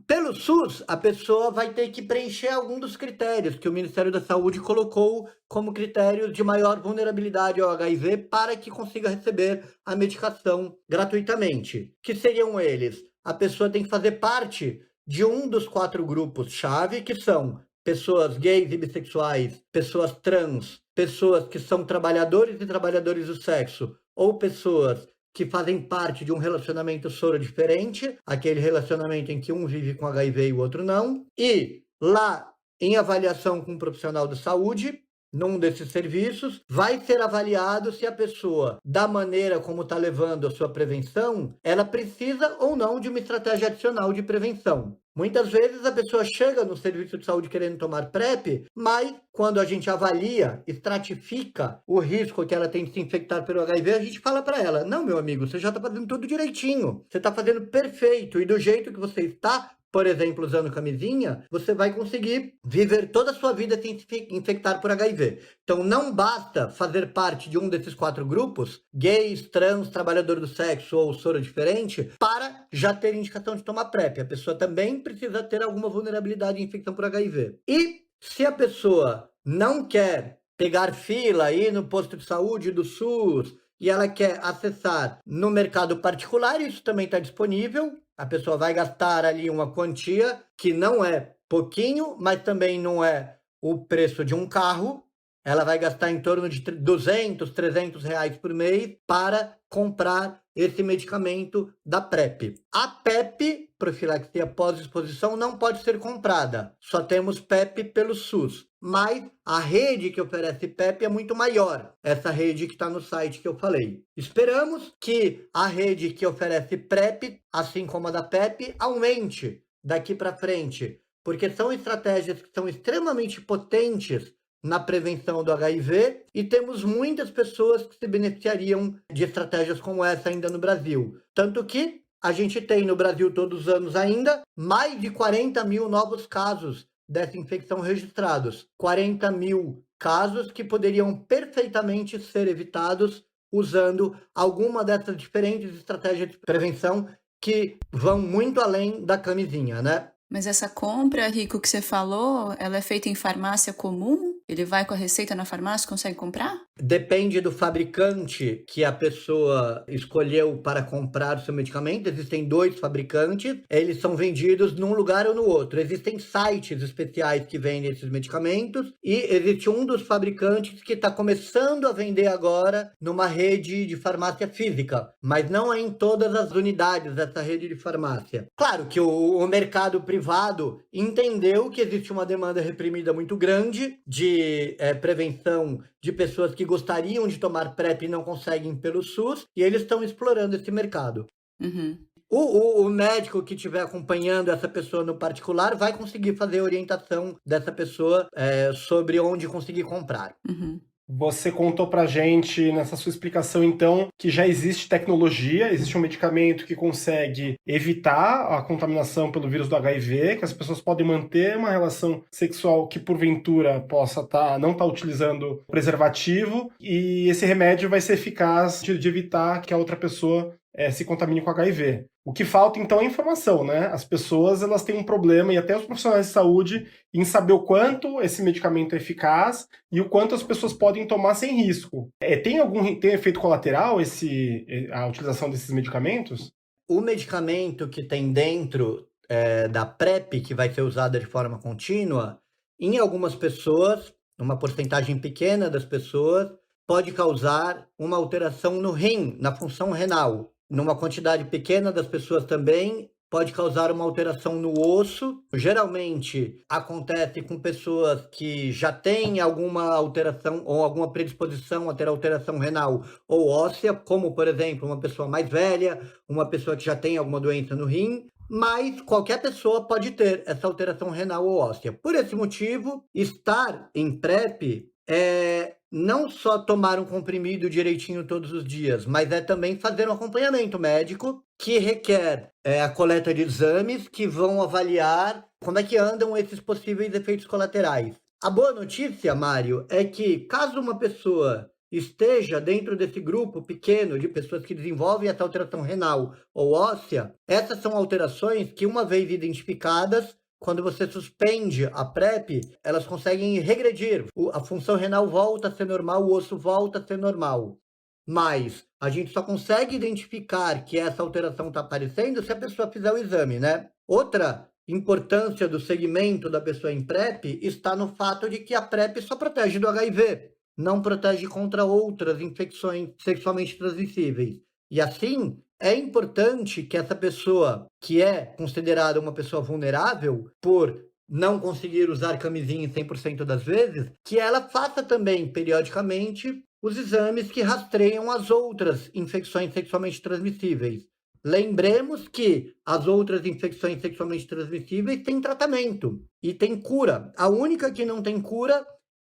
Pelo SUS, a pessoa vai ter que preencher algum dos critérios que o Ministério da Saúde colocou como critérios de maior vulnerabilidade ao HIV para que consiga receber a medicação gratuitamente. Que seriam eles? A pessoa tem que fazer parte de um dos 4 grupos-chave, que são pessoas gays e bissexuais, pessoas trans, pessoas que são trabalhadores e trabalhadoras do sexo, ou pessoas que fazem parte de um relacionamento soro diferente, aquele relacionamento em que um vive com HIV e o outro não, e lá, em avaliação com um profissional de saúde, num desses serviços, vai ser avaliado se a pessoa, da maneira como está levando a sua prevenção, ela precisa ou não de uma estratégia adicional de prevenção. Muitas vezes a pessoa chega no serviço de saúde querendo tomar PrEP, mas quando a gente avalia, estratifica o risco que ela tem de se infectar pelo HIV, a gente fala para ela, não, meu amigo, você já está fazendo tudo direitinho, você está fazendo perfeito, e do jeito que você está, por exemplo, usando camisinha, você vai conseguir viver toda a sua vida sem se infectar por HIV. Então, não basta fazer parte de um desses 4 grupos, gays, trans, trabalhador do sexo ou soro diferente, para já ter indicação de tomar PrEP. A pessoa também precisa ter alguma vulnerabilidade de infecção por HIV. E se a pessoa não quer pegar fila aí no posto de saúde do SUS e ela quer acessar no mercado particular, isso também está disponível. A pessoa vai gastar ali uma quantia que não é pouquinho, mas também não é o preço de um carro. Ela vai gastar em torno de 200, 300 reais por mês para comprar esse medicamento da PrEP. A PEP, profilaxia pós-exposição, não pode ser comprada. Só temos PEP pelo SUS. Mas a rede que oferece PEP é muito maior. Essa rede que está no site que eu falei. Esperamos que a rede que oferece PrEP, assim como a da PEP, aumente daqui para frente. Porque são estratégias que são extremamente potentes na prevenção do HIV, e temos muitas pessoas que se beneficiariam de estratégias como essa ainda no Brasil. Tanto que a gente tem no Brasil todos os anos ainda mais de 40 mil novos casos dessa infecção registrados. 40 mil casos que poderiam perfeitamente ser evitados usando alguma dessas diferentes estratégias de prevenção que vão muito além da camisinha, né?
Mas essa compra, Rico, que você falou, ela é feita em farmácia comum? Ele vai com a receita na farmácia e consegue comprar?
Depende do fabricante que a pessoa escolheu para comprar o seu medicamento. Existem 2 fabricantes, eles são vendidos num lugar ou no outro. Existem sites especiais que vendem esses medicamentos e existe um dos fabricantes que está começando a vender agora numa rede de farmácia física, mas não é em todas as unidades dessa rede de farmácia. Claro que o mercado privado entendeu que existe uma demanda reprimida muito grande de prevenção de pessoas que gostariam de tomar PrEP e não conseguem pelo SUS, e eles estão explorando esse mercado.
Uhum.
O médico que estiver acompanhando essa pessoa no particular vai conseguir fazer orientação dessa pessoa sobre onde conseguir comprar.
Uhum.
Você contou pra gente, nessa sua explicação, então, que já existe tecnologia, existe um medicamento que consegue evitar a contaminação pelo vírus do HIV, que as pessoas podem manter uma relação sexual que, porventura, possa não estar utilizando preservativo, e esse remédio vai ser eficaz de evitar que a outra pessoa se contamine com HIV. O que falta, então, é informação, né? As pessoas, elas têm um problema, e até os profissionais de saúde, em saber o quanto esse medicamento é eficaz e o quanto as pessoas podem tomar sem risco. Tem efeito colateral a utilização desses medicamentos?
O medicamento que tem dentro da PrEP, que vai ser usada de forma contínua, em algumas pessoas, uma porcentagem pequena das pessoas, pode causar uma alteração no rim, na função renal. Numa quantidade pequena das pessoas também, pode causar uma alteração no osso. Geralmente, acontece com pessoas que já têm alguma alteração ou alguma predisposição a ter alteração renal ou óssea, como, por exemplo, uma pessoa mais velha, uma pessoa que já tem alguma doença no rim. Mas qualquer pessoa pode ter essa alteração renal ou óssea. Por esse motivo, estar em PrEP é não só tomar um comprimido direitinho todos os dias, mas é também fazer um acompanhamento médico que requer a coleta de exames que vão avaliar como é que andam esses possíveis efeitos colaterais. A boa notícia, Mário, é que caso uma pessoa esteja dentro desse grupo pequeno de pessoas que desenvolvem essa alteração renal ou óssea, essas são alterações que, uma vez identificadas, quando você suspende a PrEP, elas conseguem regredir. A função renal volta a ser normal, o osso volta a ser normal. Mas a gente só consegue identificar que essa alteração está aparecendo se a pessoa fizer o exame, né? Outra importância do segmento da pessoa em PrEP está no fato de que a PrEP só protege do HIV, não protege contra outras infecções sexualmente transmissíveis. E assim, é importante que essa pessoa, que é considerada uma pessoa vulnerável por não conseguir usar camisinha em 100% das vezes, que ela faça também, periodicamente, os exames que rastreiam as outras infecções sexualmente transmissíveis. Lembremos que as outras infecções sexualmente transmissíveis têm tratamento e tem cura. A única que não tem cura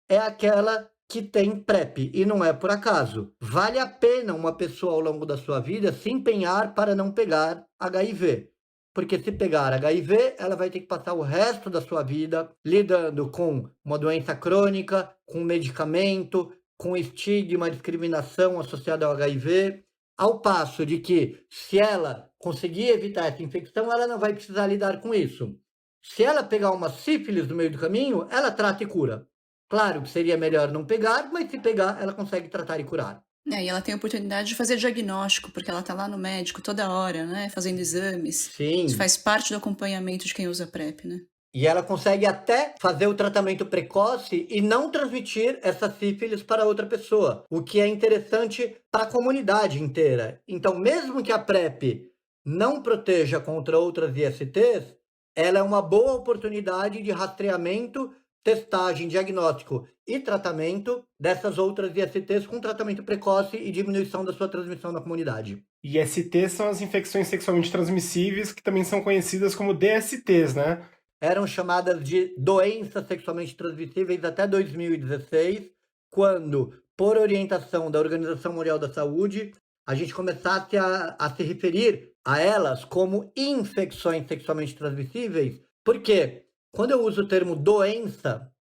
é aquela que tem PrEP, e não é por acaso. Vale a pena uma pessoa ao longo da sua vida se empenhar para não pegar HIV. Porque se pegar HIV, ela vai ter que passar o resto da sua vida lidando com uma doença crônica, com medicamento, com estigma, discriminação associada ao HIV, ao passo de que, se ela conseguir evitar essa infecção, ela não vai precisar lidar com isso. Se ela pegar uma sífilis no meio do caminho, ela trata e cura. Claro que seria melhor não pegar, mas se pegar, ela consegue tratar e curar.
E ela tem a oportunidade de fazer diagnóstico, porque ela tá lá no médico toda hora, né? Fazendo exames.
Sim.
Isso faz parte do acompanhamento de quem usa PrEP, né?
E ela consegue até fazer o tratamento precoce e não transmitir essa sífilis para outra pessoa, o que é interessante para a comunidade inteira. Então, mesmo que a PrEP não proteja contra outras ISTs, ela é uma boa oportunidade de rastreamento, testagem, diagnóstico e tratamento dessas outras ISTs com tratamento precoce e diminuição da sua transmissão na comunidade.
ISTs são as infecções sexualmente transmissíveis, que também são conhecidas como DSTs, né?
Eram chamadas de doenças sexualmente transmissíveis até 2016, quando, por orientação da Organização Mundial da Saúde, a gente começasse a se referir a elas como infecções sexualmente transmissíveis, porque quando eu uso o termo doença,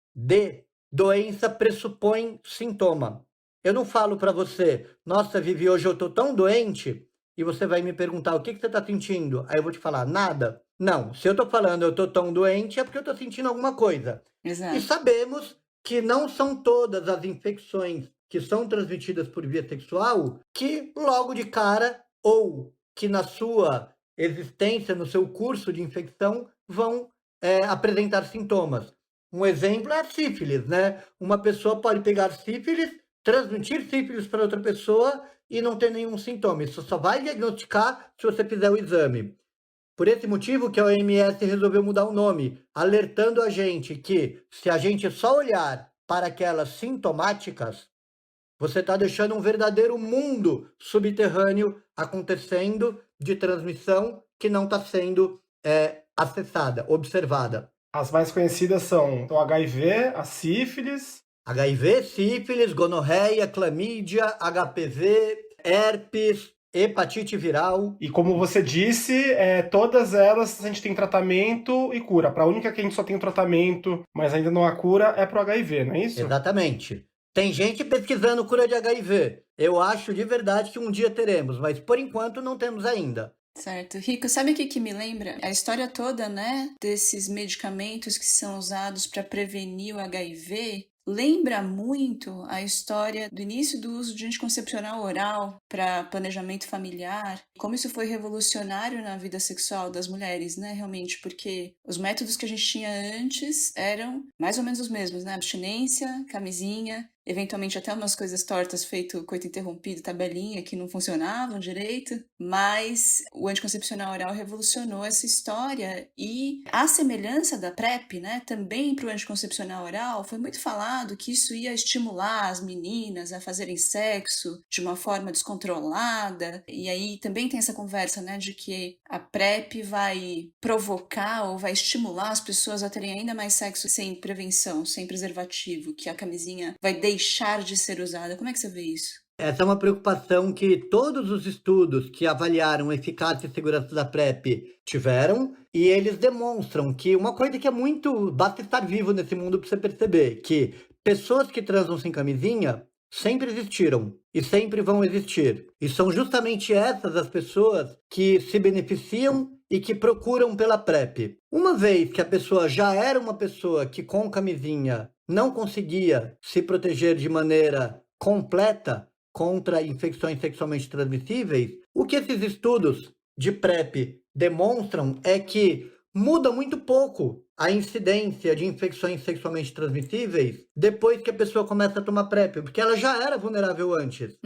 doença pressupõe sintoma. Eu não falo para você, nossa, Vivi, hoje eu tô tão doente, e você vai me perguntar o que você está sentindo. Aí eu vou te falar, nada. Não, se eu tô falando eu tô tão doente, é porque eu tô sentindo alguma coisa.
Exato.
E sabemos que não são todas as infecções que são transmitidas por via sexual que logo de cara, ou que na sua existência, no seu curso de infecção, vão apresentar sintomas. Um exemplo é a sífilis, né? Uma pessoa pode pegar sífilis, transmitir sífilis para outra pessoa e não ter nenhum sintoma. Isso só vai diagnosticar se você fizer o exame. Por esse motivo que a OMS resolveu mudar o nome, alertando a gente que, se a gente só olhar para aquelas sintomáticas, você está deixando um verdadeiro mundo subterrâneo acontecendo de transmissão que não está sendo acessada, observada.
As mais conhecidas são o HIV, a sífilis...
HIV, sífilis, gonorreia, clamídia, HPV, herpes, hepatite viral.
E como você disse, todas elas a gente tem tratamento e cura. Para a única que a gente só tem o tratamento, mas ainda não há cura, é para o HIV, não é isso?
Exatamente. Tem gente pesquisando cura de HIV. Eu acho de verdade que um dia teremos, mas por enquanto não temos ainda.
Certo. Rico, sabe o que me lembra? A história toda, né, desses medicamentos que são usados para prevenir o HIV lembra muito a história do início do uso de anticoncepcional oral para planejamento familiar, como isso foi revolucionário na vida sexual das mulheres, né, realmente, porque os métodos que a gente tinha antes eram mais ou menos os mesmos, né, abstinência, camisinha, eventualmente até umas coisas tortas feito coito interrompido, tabelinha, que não funcionavam direito, mas o anticoncepcional oral revolucionou essa história e a semelhança da PrEP, né, também para o anticoncepcional oral, foi muito falado que isso ia estimular as meninas a fazerem sexo de uma forma descontrolada, e aí também tem essa conversa, né, de que a PrEP vai provocar ou vai estimular as pessoas a terem ainda mais sexo sem prevenção, sem preservativo, que a camisinha vai deixar de ser usada. Como é que você vê isso?
Essa é uma preocupação que todos os estudos que avaliaram a eficácia e segurança da PrEP tiveram, e eles demonstram que uma coisa que é muito... Basta estar vivo nesse mundo para você perceber que pessoas que transam sem camisinha sempre existiram e sempre vão existir. E são justamente essas as pessoas que se beneficiam e que procuram pela PrEP. Uma vez que a pessoa já era uma pessoa que com camisinha não conseguia se proteger de maneira completa contra infecções sexualmente transmissíveis, o que esses estudos de PrEP demonstram é que muda muito pouco a incidência de infecções sexualmente transmissíveis depois que a pessoa começa a tomar PrEP, porque ela já era vulnerável antes.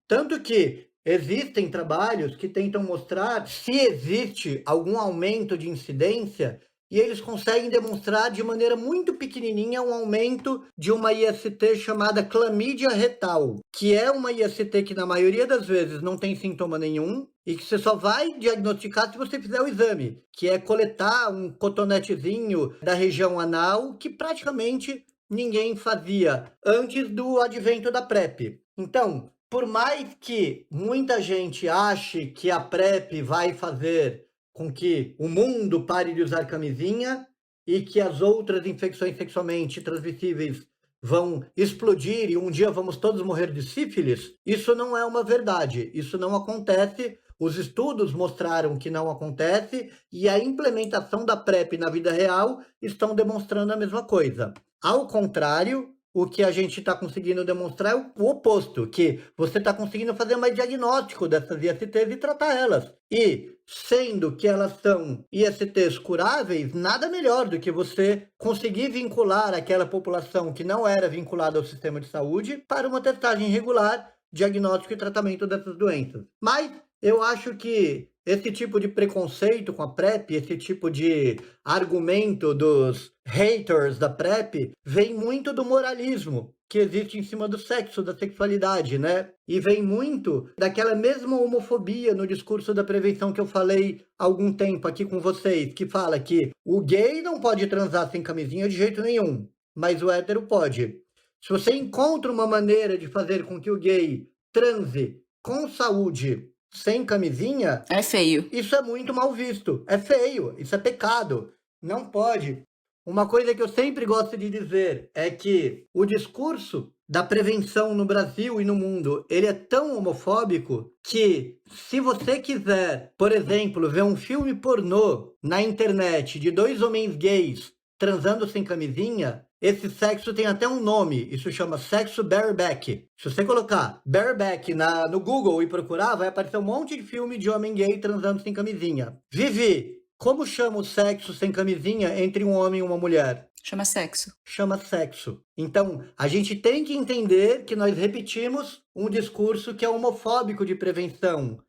Tanto que existem trabalhos que tentam mostrar se existe algum aumento de incidência e eles conseguem demonstrar de maneira muito pequenininha um aumento de uma IST chamada clamídia retal, que é uma IST que na maioria das vezes não tem sintoma nenhum e que você só vai diagnosticar se você fizer o exame, que é coletar um cotonetezinho da região anal que praticamente ninguém fazia antes do advento da PrEP. Então, por mais que muita gente ache que a PrEP vai fazer com que o mundo pare de usar camisinha e que as outras infecções sexualmente transmissíveis vão explodir e um dia vamos todos morrer de sífilis, isso não é uma verdade, isso não acontece. Os estudos mostraram que não acontece e a implementação da PrEP na vida real estão demonstrando a mesma coisa. Ao contrário, o que a gente está conseguindo demonstrar é o oposto, que você está conseguindo fazer mais diagnóstico dessas ISTs e tratar elas. E, sendo que elas são ISTs curáveis, nada melhor do que você conseguir vincular aquela população que não era vinculada ao sistema de saúde para uma testagem regular, diagnóstico e tratamento dessas doenças. Mas eu acho que esse tipo de preconceito com a PrEP, esse tipo de argumento dos haters da PrEP, vem muito do moralismo que existe em cima do sexo, da sexualidade, né? E vem muito daquela mesma homofobia no discurso da prevenção que eu falei há algum tempo aqui com vocês, que fala que o gay não pode transar sem camisinha de jeito nenhum, mas o hétero pode. Se você encontra uma maneira de fazer com que o gay transe com saúde sem camisinha,
é feio.
Isso é muito mal visto. É feio. Isso é pecado. Não pode. Uma coisa que eu sempre gosto de dizer é que o discurso da prevenção no Brasil e no mundo, ele é tão homofóbico que se você quiser, por exemplo, ver um filme pornô na internet de 2 homens gays transando sem camisinha, esse sexo tem até um nome, isso chama sexo bareback. Se você colocar bareback no Google e procurar, vai aparecer um monte de filme de homem gay transando sem camisinha. Vivi, como chama o sexo sem camisinha entre um homem e uma mulher?
Chama sexo.
Chama sexo. Então, a gente tem que entender que nós repetimos um discurso que é homofóbico de prevenção,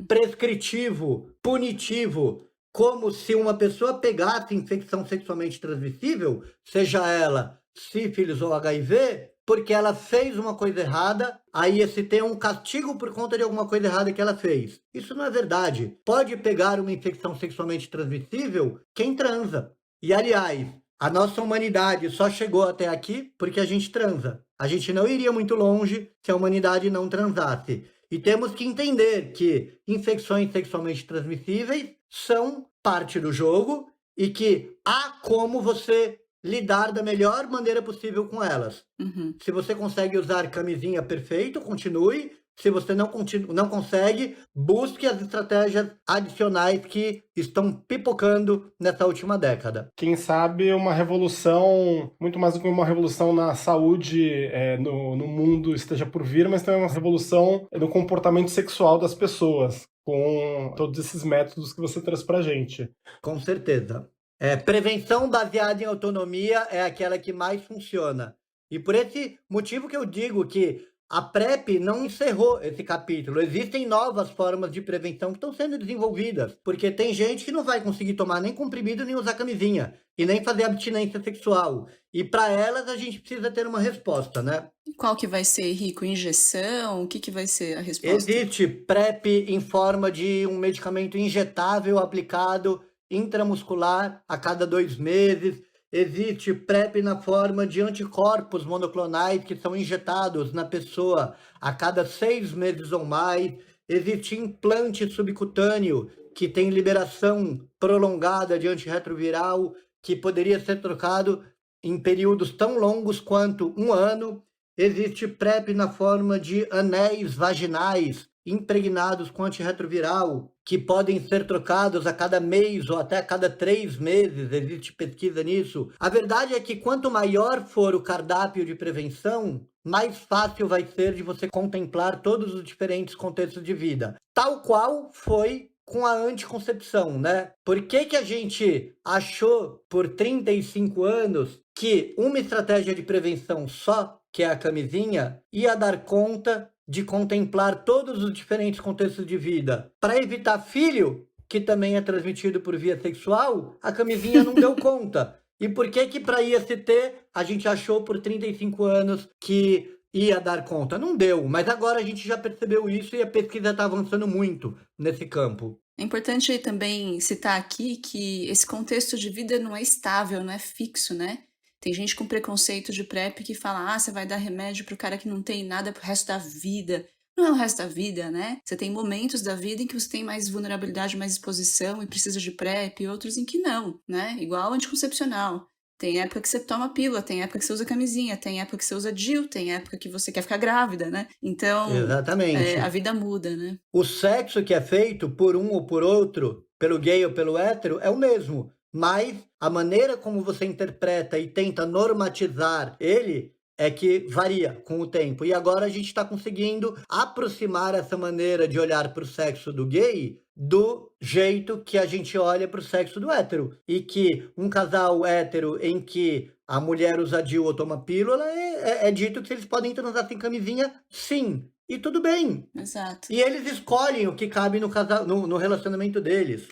prescritivo, punitivo, como se uma pessoa pegasse infecção sexualmente transmissível, seja ela sífilis ou HIV, porque ela fez uma coisa errada, aí esse tem um castigo por conta de alguma coisa errada que ela fez. Isso não é verdade. Pode pegar uma infecção sexualmente transmissível quem transa. E, aliás, a nossa humanidade só chegou até aqui porque a gente transa. A gente não iria muito longe se a humanidade não transasse. E temos que entender que infecções sexualmente transmissíveis são parte do jogo e que há como você lidar da melhor maneira possível com elas. Se você consegue usar camisinha, perfeito, continue. Se você não consegue, busque as estratégias adicionais que estão pipocando nessa última década.
Quem sabe uma revolução, muito mais do que uma revolução na saúde no mundo esteja por vir, mas também uma revolução no comportamento sexual das pessoas, com todos esses métodos que você trouxe pra gente.
Com certeza. Prevenção baseada em autonomia é aquela que mais funciona. E por esse motivo que eu digo que a PrEP não encerrou esse capítulo. Existem novas formas de prevenção que estão sendo desenvolvidas, porque tem gente que não vai conseguir tomar nem comprimido, nem usar camisinha, e nem fazer abstinência sexual. E para elas a gente precisa ter uma resposta, né?
Qual que vai ser, Rico? Injeção? O que vai ser a resposta?
Existe PrEP em forma de um medicamento injetável aplicado intramuscular a cada 2 meses. Existe PrEP na forma de anticorpos monoclonais que são injetados na pessoa a cada 6 meses ou mais. Existe implante subcutâneo que tem liberação prolongada de antirretroviral que poderia ser trocado em períodos tão longos quanto 1 ano. Existe PrEP na forma de anéis vaginais impregnados com antirretroviral, que podem ser trocados a cada mês ou até a cada 3 meses, existe pesquisa nisso. A verdade é que quanto maior for o cardápio de prevenção, mais fácil vai ser de você contemplar todos os diferentes contextos de vida. Tal qual foi com a anticoncepção, né? Por que a gente achou por 35 anos que uma estratégia de prevenção só, que é a camisinha, ia dar conta de contemplar todos os diferentes contextos de vida? Para evitar filho, que também é transmitido por via sexual, a camisinha não deu conta. E por que para IST a gente achou por 35 anos que ia dar conta? Não deu, mas agora a gente já percebeu isso e a pesquisa está avançando muito nesse campo.
É importante também citar aqui que esse contexto de vida não é estável, não é fixo, né? Tem gente com preconceito de PrEP que fala, você vai dar remédio pro cara que não tem nada pro resto da vida. Não é o resto da vida, né? Você tem momentos da vida em que você tem mais vulnerabilidade, mais exposição e precisa de PrEP, e outros em que não, né? Igual anticoncepcional. Tem época que você toma pílula, tem época que você usa camisinha, tem época que você usa DIU, tem época que você quer ficar grávida, né? Então,
exatamente.
A vida muda, né?
O sexo que é feito por um ou por outro, pelo gay ou pelo hétero, é o mesmo. Mas a maneira como você interpreta e tenta normatizar ele é que varia com o tempo. E agora a gente está conseguindo aproximar essa maneira de olhar para o sexo do gay do jeito que a gente olha para o sexo do hétero. E que um casal hétero em que a mulher usa DIU ou toma pílula, é dito que eles podem transar sem camisinha, sim. E tudo bem.
Exato.
E eles escolhem o que cabe no relacionamento deles.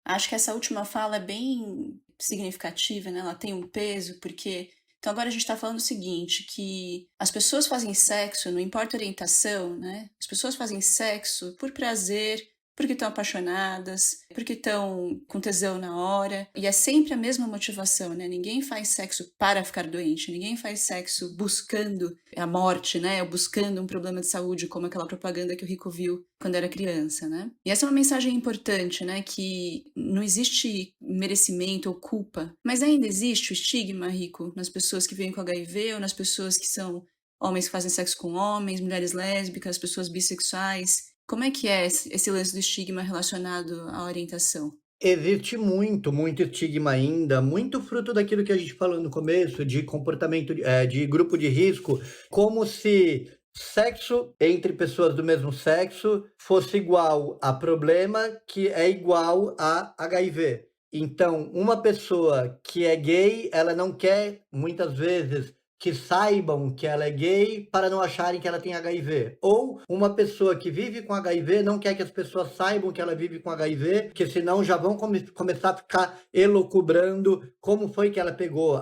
Acho que essa última fala é bem significativa, né? Ela tem um peso, porque... Então agora a gente está falando o seguinte, que as pessoas fazem sexo, não importa a orientação, né? As pessoas fazem sexo por prazer, porque estão apaixonadas, porque estão com tesão na hora. E é sempre a mesma motivação, né? Ninguém faz sexo para ficar doente, ninguém faz sexo buscando a morte, né? Ou buscando um problema de saúde, como aquela propaganda que o Rico viu quando era criança, né? E essa é uma mensagem importante, né? Que não existe merecimento ou culpa, mas ainda existe o estigma, Rico, nas pessoas que vivem com HIV ou nas pessoas que são homens que fazem sexo com homens, mulheres lésbicas, pessoas bissexuais. Como é que é esse lance do estigma relacionado à orientação?
Existe muito estigma ainda, muito fruto daquilo que a gente falou no começo, de comportamento de grupo de risco, como se sexo entre pessoas do mesmo sexo fosse igual a problema que é igual a HIV. Então, uma pessoa que é gay, ela não quer, muitas vezes, que saibam que ela é gay para não acharem que ela tem HIV. Ou uma pessoa que vive com HIV não quer que as pessoas saibam que ela vive com HIV, porque senão já vão começar a ficar elucubrando como foi que ela pegou.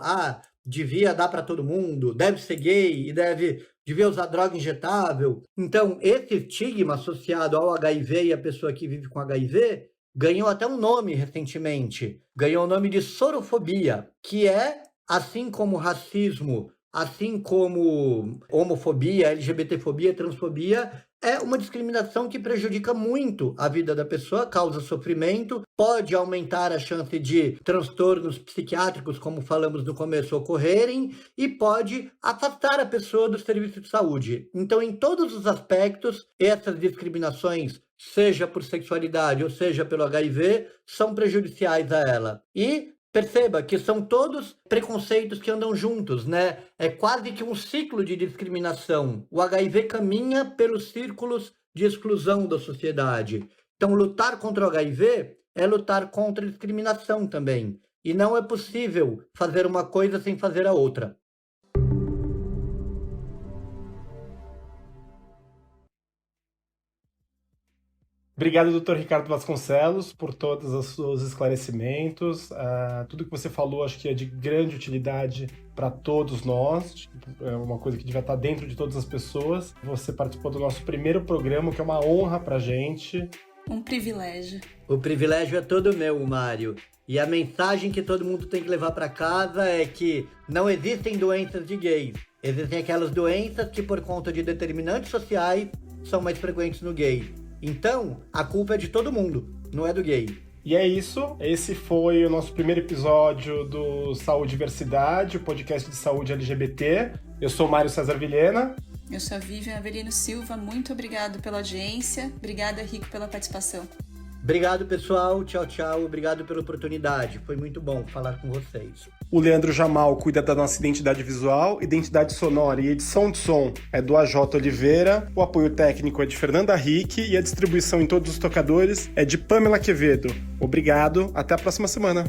Devia dar para todo mundo, deve ser gay e devia usar droga injetável. Então, esse estigma associado ao HIV e a pessoa que vive com HIV ganhou até um nome recentemente. Ganhou o nome de sorofobia, que é, assim como racismo, assim como homofobia, LGBTfobia, transfobia, é uma discriminação que prejudica muito a vida da pessoa, causa sofrimento, pode aumentar a chance de transtornos psiquiátricos, como falamos no começo, ocorrerem, e pode afastar a pessoa do serviço de saúde. Então, em todos os aspectos, essas discriminações, seja por sexualidade ou seja pelo HIV, são prejudiciais a ela. E perceba que são todos preconceitos que andam juntos, né? É quase que um ciclo de discriminação. O HIV caminha pelos círculos de exclusão da sociedade. Então, lutar contra o HIV é lutar contra a discriminação também. E não é possível fazer uma coisa sem fazer a outra.
Obrigado, Dr. Ricardo Vasconcelos, por todos os seus esclarecimentos. Tudo que você falou acho que é de grande utilidade para todos nós. É uma coisa que devia estar dentro de todas as pessoas. Você participou do nosso primeiro programa, que é uma honra para a gente.
Um privilégio.
O privilégio é todo meu, Mário. E a mensagem que todo mundo tem que levar para casa é que não existem doenças de gays. Existem aquelas doenças que, por conta de determinantes sociais, são mais frequentes no gay. Então, a culpa é de todo mundo, não é do gay.
E é isso, esse foi o nosso primeiro episódio do Saúde e Diversidade, o podcast de saúde LGBT. Eu sou Mário César Vilhena.
Eu sou a Vivian Avelino Silva, muito obrigado pela audiência, obrigada, Rico, pela participação.
Obrigado, pessoal, tchau, tchau, obrigado pela oportunidade, foi muito bom falar com vocês.
O Leandro Jamal cuida da nossa identidade visual, identidade sonora e edição de som é do AJ Oliveira, o apoio técnico é de Fernanda Rick e a distribuição em todos os tocadores é de Pamela Quevedo. Obrigado, até a próxima semana.